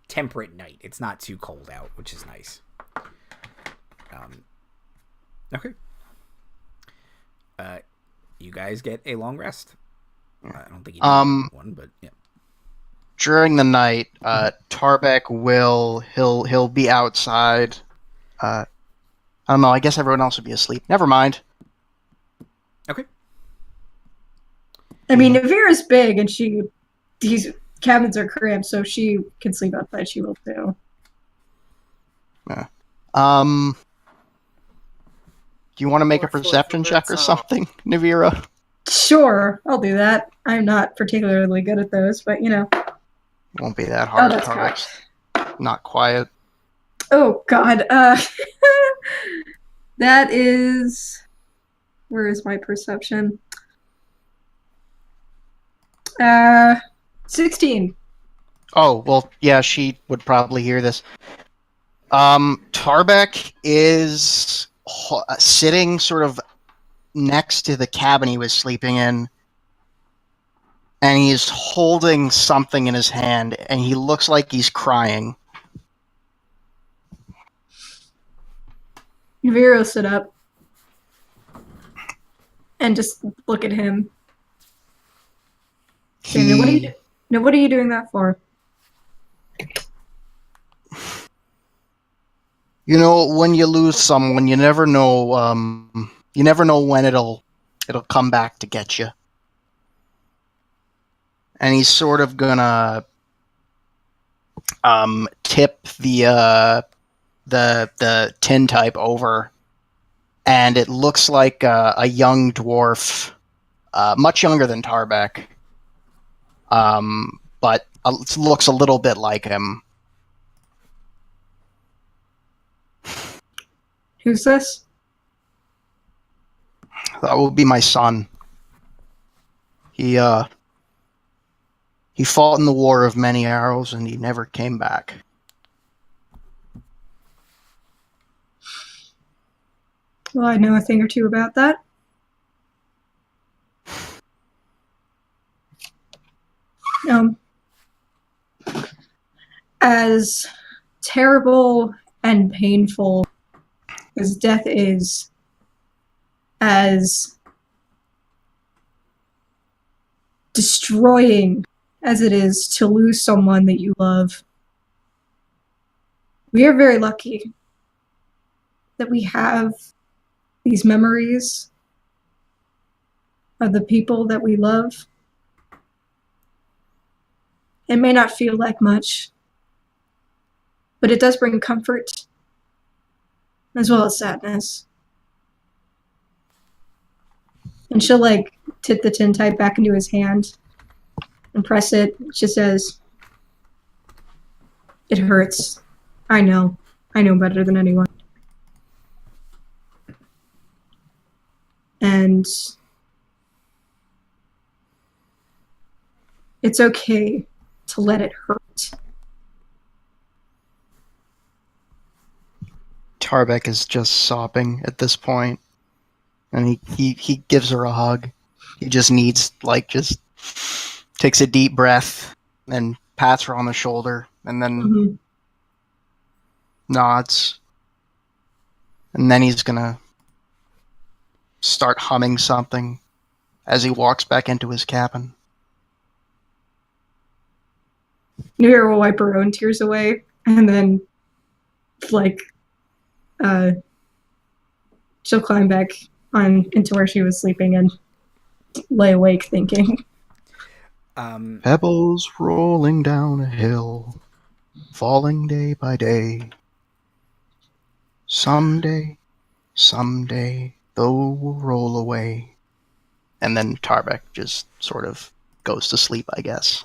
temperate night. It's not too cold out, which is nice. Okay. You guys get a long rest. I don't think you need one, but yeah. During the night, Tarbek he'll be outside. I don't know. I guess everyone else would be asleep. Never mind. Okay. I mean, Navira's big, and these cabins are cramped, so she can sleep outside. She will too. Yeah. Do you want to make a perception check or something, Navira? Sure, I'll do that. I'm not particularly good at those, but Won't be that hard. that's Tarbek's not quiet. Oh God, that is. Where is my perception? 16. Oh, well, yeah, she would probably hear this. Tarbek is sitting sort of next to the cabin he was sleeping in, and he's holding something in his hand, and he looks like he's crying. Navira will sit up and just look at him. Say, "Now, what are you doing that for?" You know, when you lose someone, you never know. You never know when it'll come back to get you. And he's sort of gonna tip the tintype over, and it looks like a young dwarf, much younger than Tarbek, but it looks a little bit like him. Who's this? That would be my son. He fought in the War of Many Arrows, and he never came back. Well, I know a thing or two about that. As terrible and painful as death is, as destroying as it is to lose someone that you love, we are very lucky that we have these memories of the people that we love. It may not feel like much, but it does bring comfort as well as sadness. And she'll tip the tintype back into his hand and press it. She says, "It hurts. I know. I know better than anyone. And it's okay to let it hurt." Tarbek is just sobbing at this point, and he gives her a hug. He just needs, just takes a deep breath and pats her on the shoulder, and then nods. And then he's gonna start humming something as he walks back into his cabin. Navira will wipe her own tears away, and then, she'll climb back into where she was sleeping and lay awake thinking. Pebbles rolling down a hill, falling day by day. Someday, they'll roll away. And then Tarbek just sort of goes to sleep, I guess.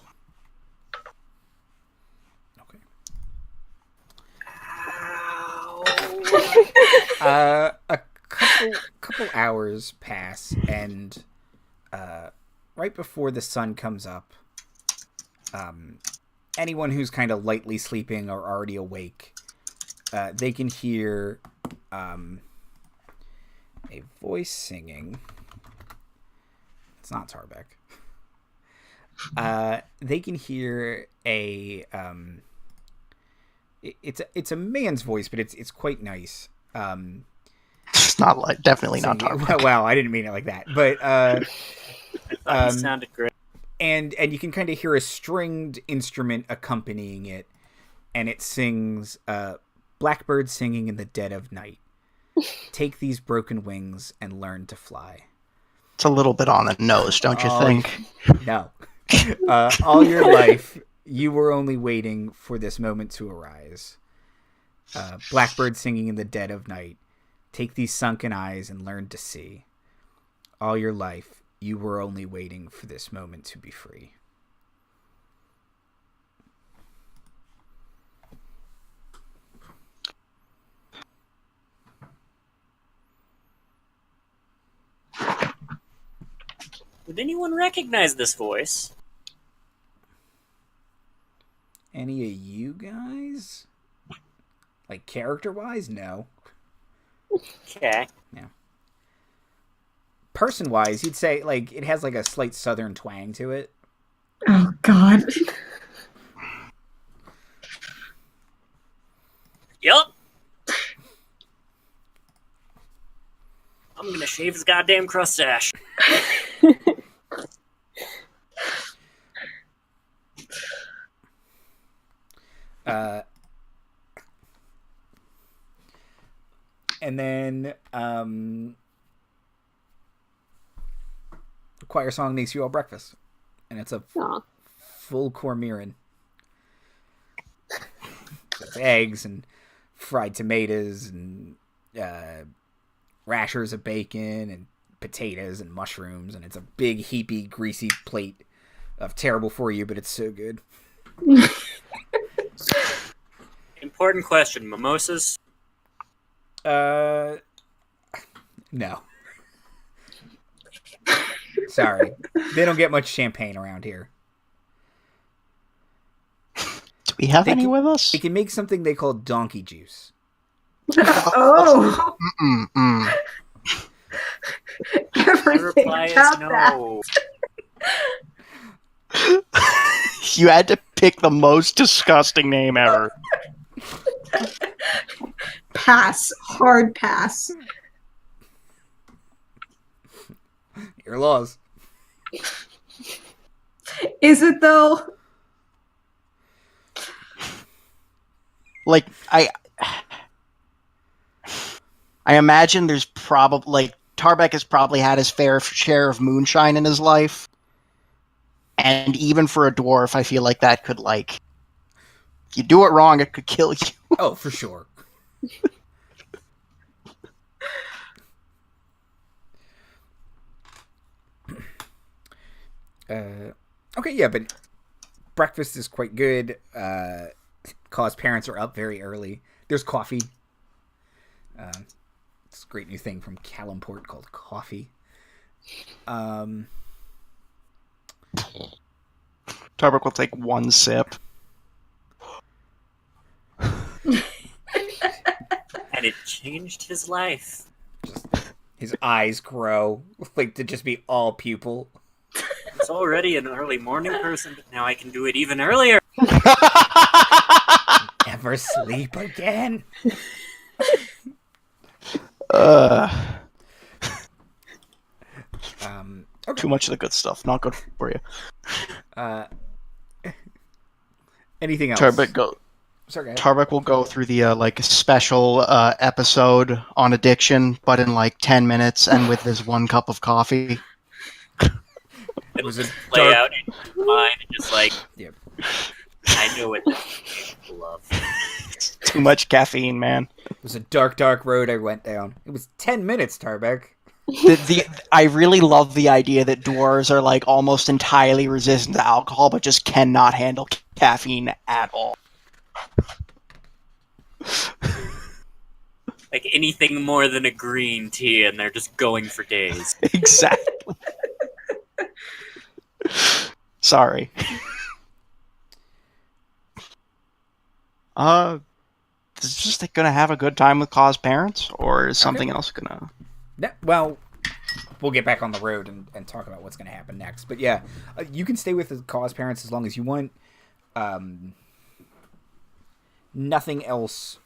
A couple hours pass, and right before the sun comes up, anyone who's kind of lightly sleeping or already awake, they can hear a voice singing. It's not Tarbek. They can hear a it's a man's voice, but it's quite nice. It's not definitely not Tarbek. Well, I didn't mean it like that, but I thought he sounded great. And you can kind of hear a stringed instrument accompanying it, and it sings "Blackbird singing in the dead of night. Take these broken wings and learn to fly." It's a little bit on the nose, don't you think? No. All your life, you were only waiting for this moment to arise. Blackbird singing in the dead of night. Take these sunken eyes and learn to see. All your life, you were only waiting for this moment to be free. Would anyone recognize this voice? any of you guys. Like, character-wise, no. Okay. Yeah. Person-wise, you'd say, like, it has, like, a slight southern twang to it. Oh, God. Yup. I'm gonna shave his goddamn crustache. And then, the choir song makes you all breakfast. And it's a Aw. full cormorant. It's eggs and fried tomatoes and rashers of bacon and potatoes and mushrooms, and it's a big heapy greasy plate of terrible for you, but it's so good. Important question: mimosas? No. Sorry, they don't get much champagne around here. Do we have any with us? They can make something they call donkey juice. Oh. Mm-mm. My Everything reply is about no. You had to pick the most disgusting name ever. that. Pass. Hard pass. Your laws. Is it, though? Like, I imagine there's probably, like, Tarbek has probably had his fair share of moonshine in his life. And even for a dwarf, I feel like that could, like, if you do it wrong, it could kill you. Oh, for sure. Okay, yeah, but breakfast is quite good. Cause parents are up very early. There's coffee. It's a great new thing from Calumport called coffee. Tarbek will take one sip. And it changed his life. His eyes grow like to just be all pupil. I was already an early morning person, but now I can do it even earlier. Never sleep again. Okay. Too much of the good stuff. Not good for you. Anything else? Tarbek go. Sorry, go ahead. Tarbek will go through the like special episode on addiction, but in like 10 minutes and with this 1 cup of coffee. It was a Lay dark... out in your mind and just like, Yep. I know what people love. Too much caffeine, man. It was a dark, dark road I went down. It was 10 minutes, Tarbek. I really love the idea that dwarves are like almost entirely resistant to alcohol, but just cannot handle caffeine at all. Like anything more than a green tea, and they're just going for days. Exactly. Sorry. Is just like gonna have a good time with Kaw's parents, or is something else gonna? No, well, we'll get back on the road and talk about what's going to happen next. But yeah, you can stay with the Kaw's parents as long as you want. Nothing else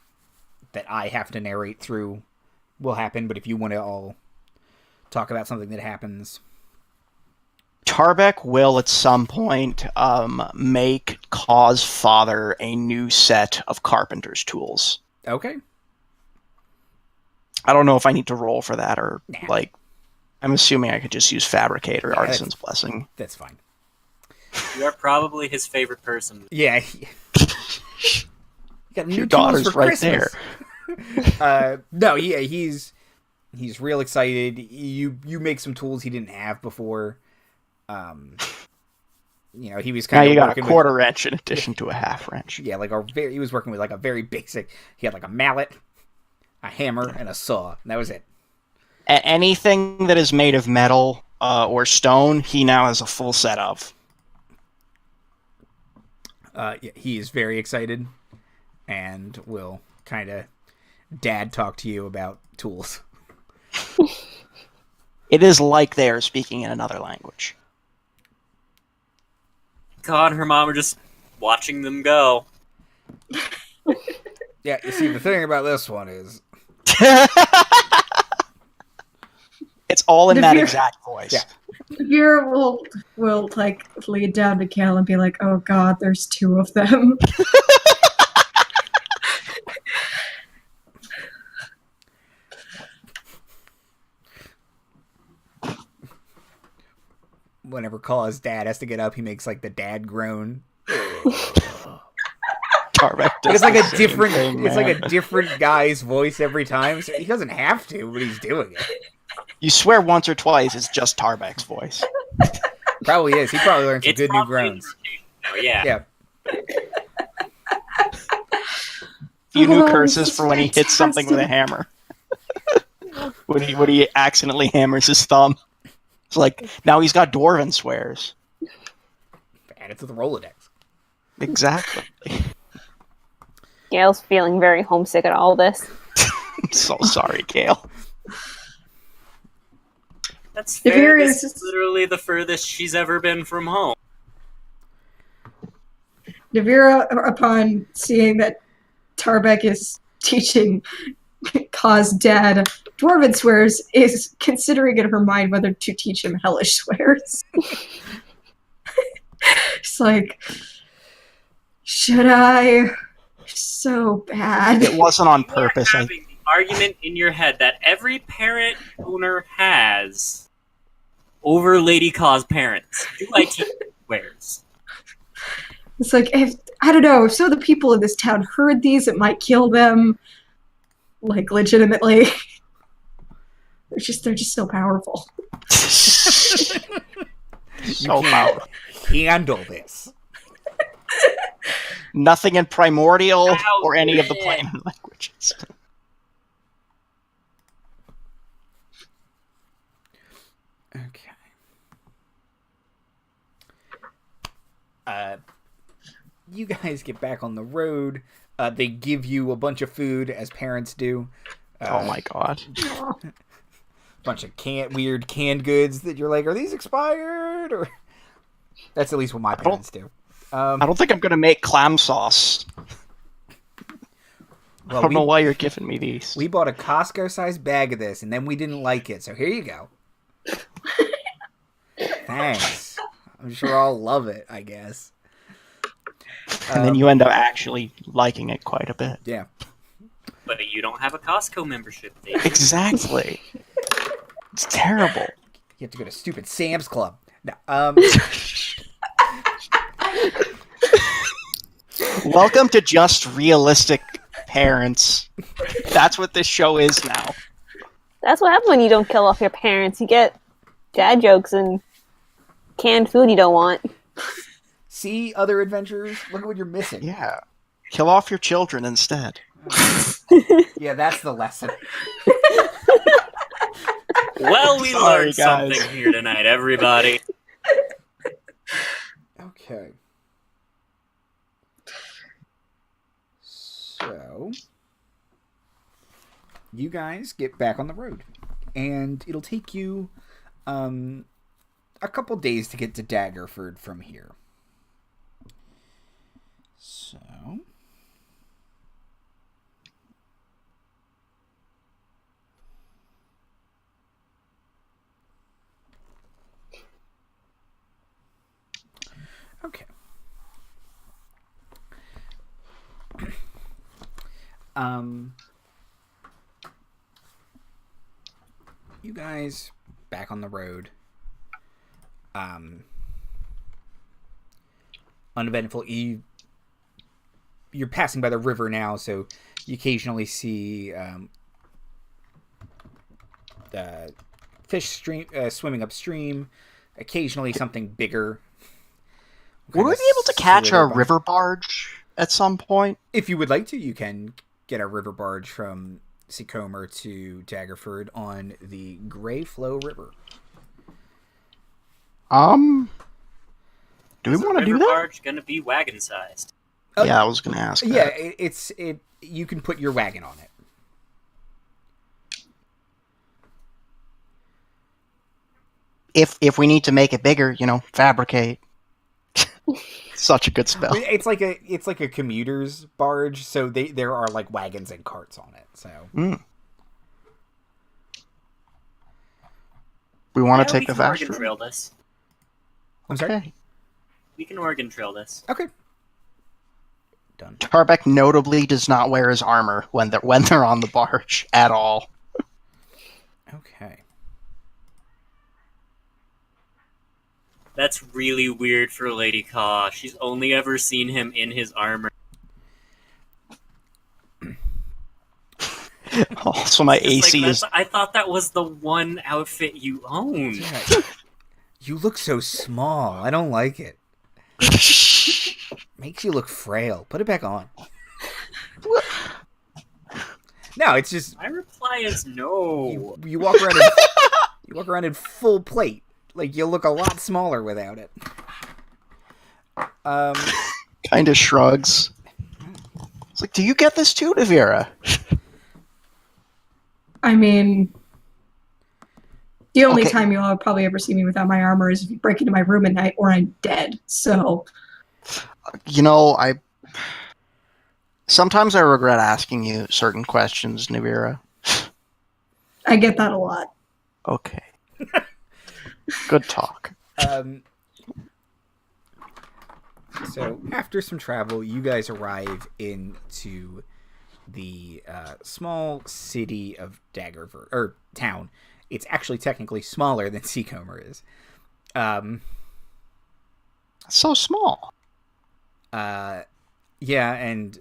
that I have to narrate through will happen, but if you want to all talk about something that happens... Tarbek will at some point make Kaw's father a new set of carpenter's tools. Okay. I don't know if I need to roll for that, or Nah. like, I'm assuming I could just use fabricate or artisan's blessing. That's fine. You are probably his favorite person. Yeah. You got new Your tools daughter's for right Christmas. No, yeah, he's real excited. You make some tools he didn't have before. He was Now kind of you got a working quarter wrench in addition to a half wrench. Yeah, like he was working with like a very basic. He had like a mallet, a hammer, and a saw. And that was it. Anything that is made of metal or stone, he now has a full set of. Yeah, he is very excited and will kind of dad talk to you about tools. It is like they are speaking in another language. God, her mom are just watching them go. Yeah, you see, the thing about this one is... It's all in that Navira- exact voice. Yeah. Navira will like lead down to Gayle and be like, "Oh God, there's two of them." Whenever Kaw's dad has to get up, he makes like the dad groan. Tarbek does It's like the a same different. thing, It's like man. a different guy's voice every time. So he doesn't have to, but he's doing it. You swear once or twice, it's just Tarbek's voice. Probably is. He probably learned some It's good new probably groans. Oh, yeah. Yeah. Few new Oh, curses this is for when he hits something with a hammer. when he accidentally hammers his thumb. It's like, now he's got Dwarven swears. Add it to the Rolodex. Exactly. Gayle's feeling very homesick at all this. I'm so sorry, Gayle. That's fair. Navira This is- is literally the furthest she's ever been from home. Navira, upon seeing that Tarbek is teaching Kaw's dad Dwarven swears, is considering in her mind whether to teach him Hellish swears. It's like, should I? So bad. It wasn't on You are purpose. having the argument in your head that every parent owner has over Lady Kaw's parents. Do I teach swears? It's like, if I don't know, if some of the people in this town heard these, it might kill them. Like, legitimately. They're just so powerful. So can't powerful. handle this. Nothing in Primordial Ow, or any of the yeah. planar languages. Okay. You guys get back on the road. They give you a bunch of food, as parents do. Oh my god. Bunch of weird canned goods that you're like, are these expired? Or that's at least what my parents do. I don't think I'm gonna make clam sauce. I don't know why you're giving me these. We bought a Costco-sized bag of this, and then we didn't like it, so here you go. Thanks. I'm sure I'll love it, I guess. And then you end up actually liking it quite a bit. Yeah. But you don't have a Costco membership, Dave. Exactly. It's terrible. You have to go to stupid Sam's Club. No, Welcome to Just Realistic Parents. That's what this show is now. That's what happens when you don't kill off your parents. You get dad jokes and canned food you don't want. see other adventures? Look at what you're missing. Yeah. Kill off your children instead. Yeah, that's the lesson. Well, we Sorry, learned guys. something here tonight, everybody. Okay. So, you guys get back on the road, and it'll take you a couple days to get to Daggerford from here. So, okay. You guys back on the road. Uneventful. You're passing by the river now, so you occasionally see the fish swimming upstream. Occasionally something bigger. Would we be able to catch a river barge at some point? If you would like to, you can get a river barge from Sycomer to Daggerford on the Grey Flow River. Do we Is a want to do river that? barge gonna be wagon sized? Yeah, I was going to ask Yeah, that. you can put your wagon on it. If we need to make it bigger, fabricate. Such a good spell. It's like a commuter's barge, so there are like wagons and carts on it. So we want to we take the can fast Oregon route. Trail this. I'm sorry. Okay. We can Oregon Trail this. Okay. Done. Tarbek notably does not wear his armor when they're on the barge at all. Okay. That's really weird for Lady Kaw. She's only ever seen him in his armor. Also, my It's AC like, is. I thought that was the one outfit you owned. Yeah. You look so small. I don't like it. Makes you look frail. Put it back on. No, it's just My reply is no. you walk around in full plate. Like you'll look a lot smaller without it. Kind of shrugs. It's like, do you get this too, Navira? I mean, the only Okay. time you'll probably ever see me without my armor is if you break into my room at night or I'm dead. So, Sometimes I regret asking you certain questions, Navira. I get that a lot. Okay. Good talk. So after some travel, you guys arrive into the small city of Daggerford, or town. It's actually technically smaller than Seacomer is. So small. Yeah, and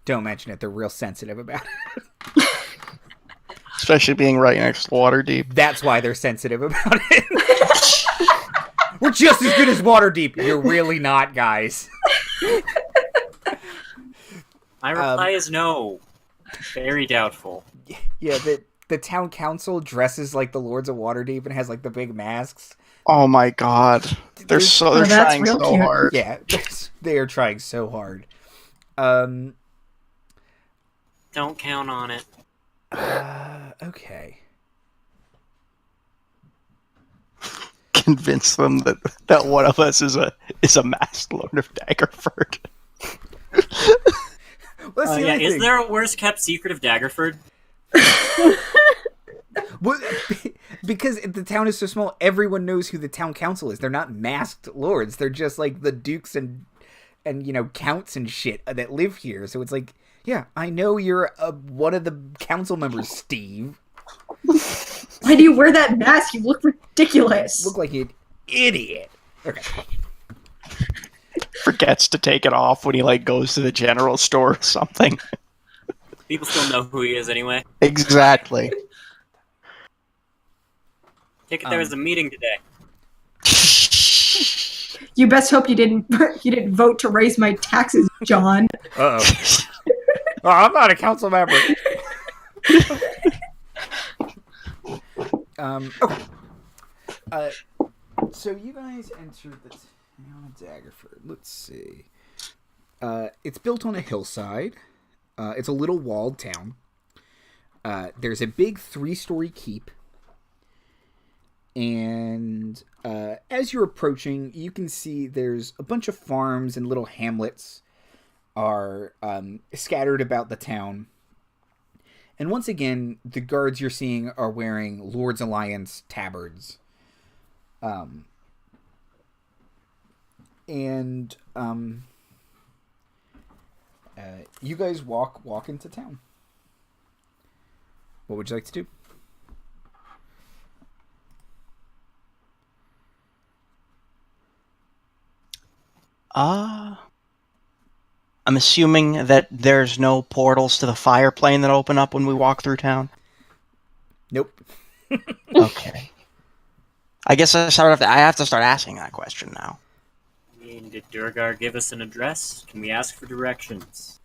don't mention it. They're real sensitive about it. Especially being right next to Waterdeep. That's why they're sensitive about it. We're just as good as Waterdeep. You're really not, guys. My reply is no. Very doubtful. Yeah, the town council dresses like the Lords of Waterdeep and has like the big masks. Oh my god. They're that's trying real so cute. hard. Yeah, they are trying so hard. Don't count on it. Okay. Convince them that one of us is a masked Lord of Daggerford. Let's see. Yeah, is there a worse kept secret of Daggerford? Well, because the town is so small, everyone knows who the town council is. They're not masked lords. They're just like the dukes and counts and shit that live here. So it's like, yeah, I know you're one of the council members, Steve. Why do you wear that mask? You look ridiculous. Look like an idiot. Okay. Forgets to take it off when he goes to the general store or something. People still know who he is anyway. Exactly. Take it there was a meeting today. You best hope you didn't vote to raise my taxes, John. Uh-oh. Oh, I'm not a council member. Okay. So you guys entered the town of Daggerford. Let's see. It's built on a hillside. It's a little walled town. There's a big 3-story keep. And as you're approaching, you can see there's a bunch of farms and little hamlets are scattered about the town. And once again, the guards you're seeing are wearing Lord's Alliance tabards. You guys walk into town. What would you like to do? I'm assuming that there's no portals to the fire plane that open up when we walk through town. Nope. Okay. I guess I have to start asking that question now. I mean, did Durgar give us an address? Can we ask for directions?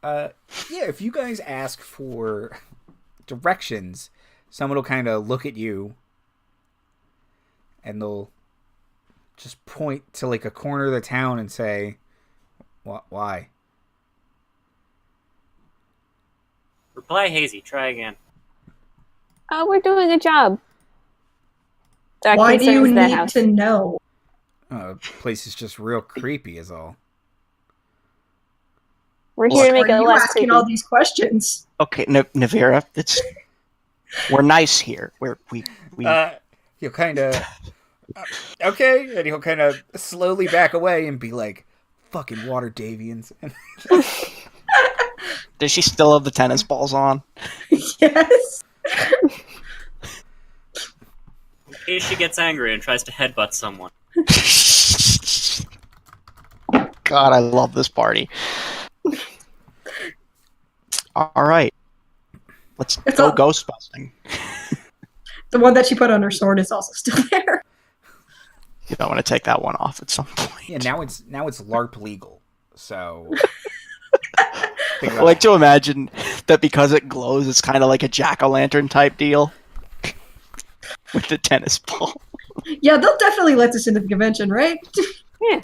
Yeah, if you guys ask for directions, someone will kind of look at you, and they'll just point to like a corner of the town and say, "What? Why?" Reply hazy. Try again. We're doing a job. That Why do you concerns that need house. to know? The place is just real creepy, is all. We're here to Why make are it you less asking creepy. all these questions? Okay, Navira, we're nice here. We He'll kind of okay, and he'll kind of slowly back away and be like, "Fucking water Davians." Does she still have the tennis balls on? Yes. In case she gets angry and tries to headbutt someone. God, I love this party. All right, let's go ghost busting. The one that she put on her sword is also still there. You don't want to take that one off at some point. Yeah, now it's LARP legal. So I like to imagine that because it glows, it's kind of like a jack-o'-lantern type deal with the tennis ball. Yeah, they'll definitely let this into the convention, right? Yeah.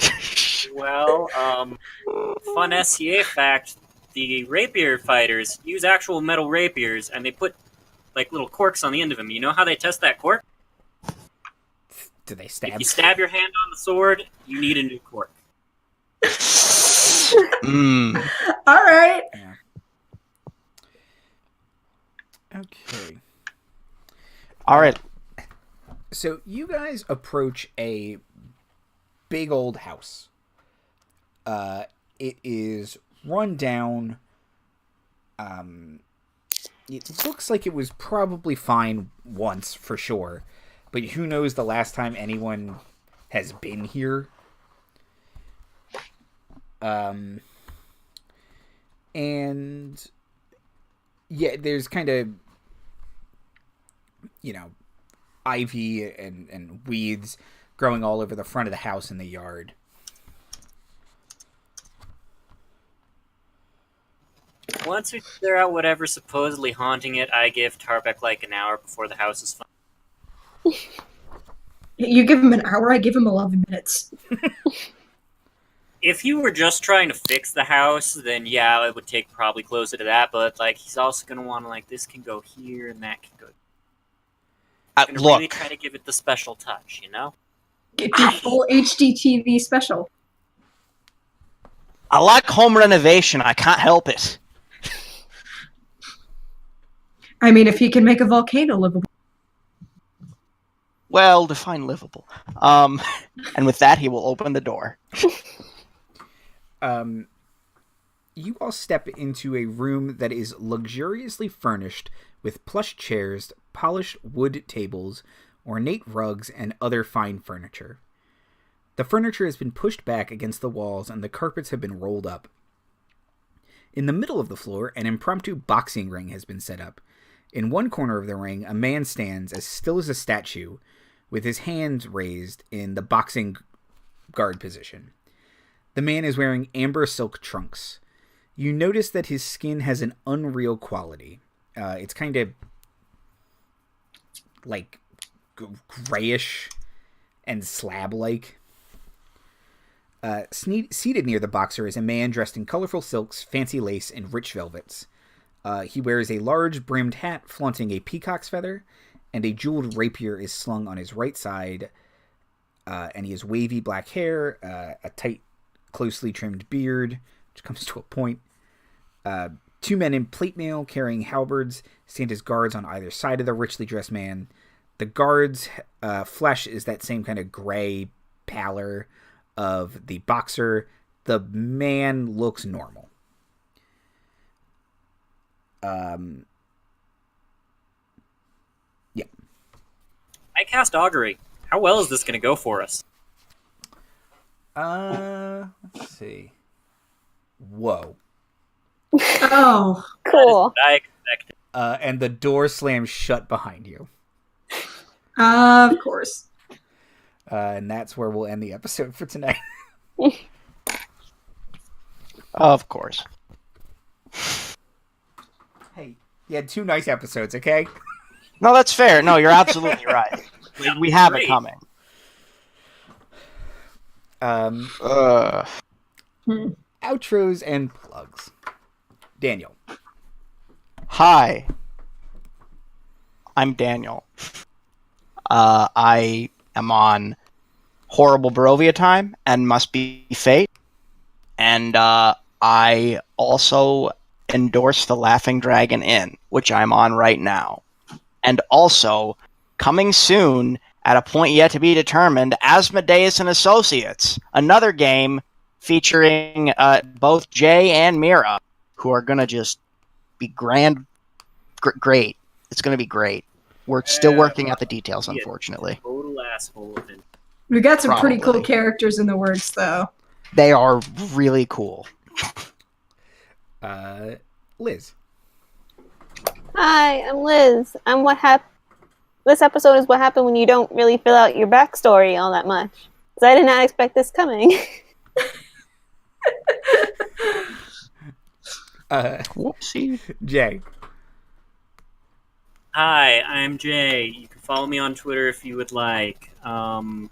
Well, fun SCA fact, the rapier fighters use actual metal rapiers, and they put, like, little corks on the end of them. You know how they test that cork? Do they If stab? you stab your hand on the sword, you need a new cork. All right. Yeah. Okay. All right. So you guys approach a big old house. It is run down. It looks like it was probably fine once for sure, but who knows the last time anyone has been here. And yeah, there's kind of, ivy and weeds growing all over the front of the house and the yard. Once we clear out whatever's supposedly haunting it, I give Tarbek like an hour before the house is fine. You give him an hour, I give him 11 minutes. If you were just trying to fix the house, then yeah, it would take probably closer to that, but like he's also going to want to, like, this can go here and that can go. He's going to really try to give it the special touch, you know? Get the full HD TV special. I like home renovation. I can't help it. I mean, if he can make a volcano livable. Well, define livable. And with that, he will open the door. You all step into a room that is luxuriously furnished with plush chairs, polished wood tables, ornate rugs, and other fine furniture. The furniture has been pushed back against the walls and the carpets have been rolled up. In the middle of the floor, an impromptu boxing ring has been set up. In one corner of the ring, a man stands as still as a statue, with his hands raised in the boxing guard position. The man is wearing amber silk trunks. You notice that his skin has an unreal quality. It's kind of like grayish and slab-like. Seated near the boxer is a man dressed in colorful silks, fancy lace, and rich velvets. He wears a large brimmed hat flaunting a peacock's feather, and a jeweled rapier is slung on his right side. And he has wavy black hair, a tight, closely trimmed beard, which comes to a point. Two men in plate mail carrying halberds stand as guards on either side of the richly dressed man. The guard's flesh is that same kind of gray pallor of the boxer. The man looks normal. Yeah. I cast augury. How well is this going to go for us? Let's see. Whoa. Oh. Cool. I expected. And the door slams shut behind you. Of course. And that's where we'll end the episode for tonight. Of course. Hey, you had 2 nice episodes, okay? No, that's fair. No, you're absolutely right. We have it Great. coming. Outros and plugs. Daniel. Hi. I'm Daniel. I am on Horrible Barovia Time and Must Be Fate. And I also endorse the Laughing Dragon Inn, which I'm on right now. And also, coming soon, at a point yet to be determined, Asmodeus and Associates, another game featuring both Jay and Mira, who are going to just be great. It's going to be great. We're still working out the details, unfortunately. Total asshole of it. We got some pretty cool Probably. characters in the works, though. They are really cool. Liz. Hi, I'm Liz. I'm what happened. This episode is what happened when you don't really fill out your backstory all that much. Because I did not expect this coming. Whoopsie. Jay. Hi, I'm Jay. You can follow me on Twitter if you would like. You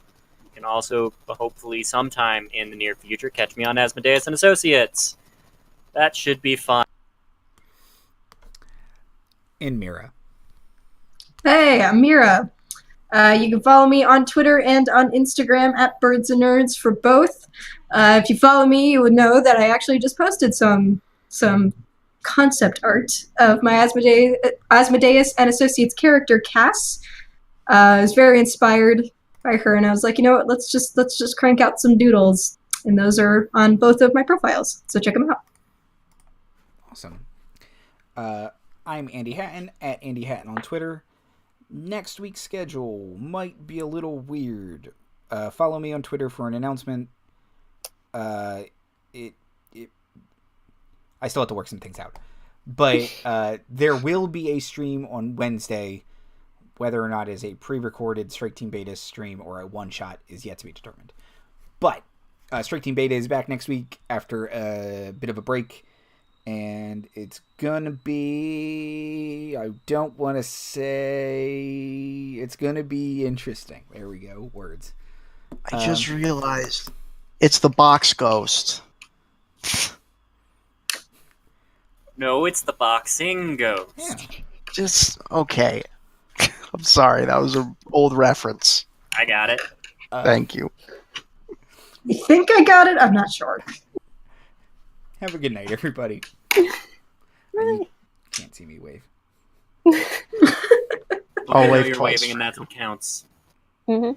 can also, hopefully sometime in the near future, catch me on Asmodeus and Associates. That should be fun. And Mira. Hey, I'm Mira. You can follow me on Twitter and on Instagram at Birds and Nerds for both. If you follow me, you would know that I actually just posted some concept art of my Asmodeus and Associates character, Cass. I was very inspired by her, and I was like, you know what, let's just crank out some doodles. And those are on both of my profiles, so check them out. Awesome. I'm Andy Hatton at Andy Hatton on Twitter. Next week's schedule might be a little weird. Follow me on Twitter for an announcement. I still have to work some things out. But there will be a stream on Wednesday. Whether or not it's a pre-recorded Strike Team Beta stream or a one-shot is yet to be determined. But Strike Team Beta is back next week after a bit of a break. And it's gonna be... I don't want to say... It's gonna be interesting. There we go. Words. I just realized it's the box ghost. No, it's the boxing ghost. Yeah. Just okay. I'm sorry, that was an old reference. I got it. Thank you. You think I got it? I'm not sure. Have a good night, everybody. Right. You can't see me wave. I'll You know wave you're twice waving, and for that's what counts. Mm-hmm.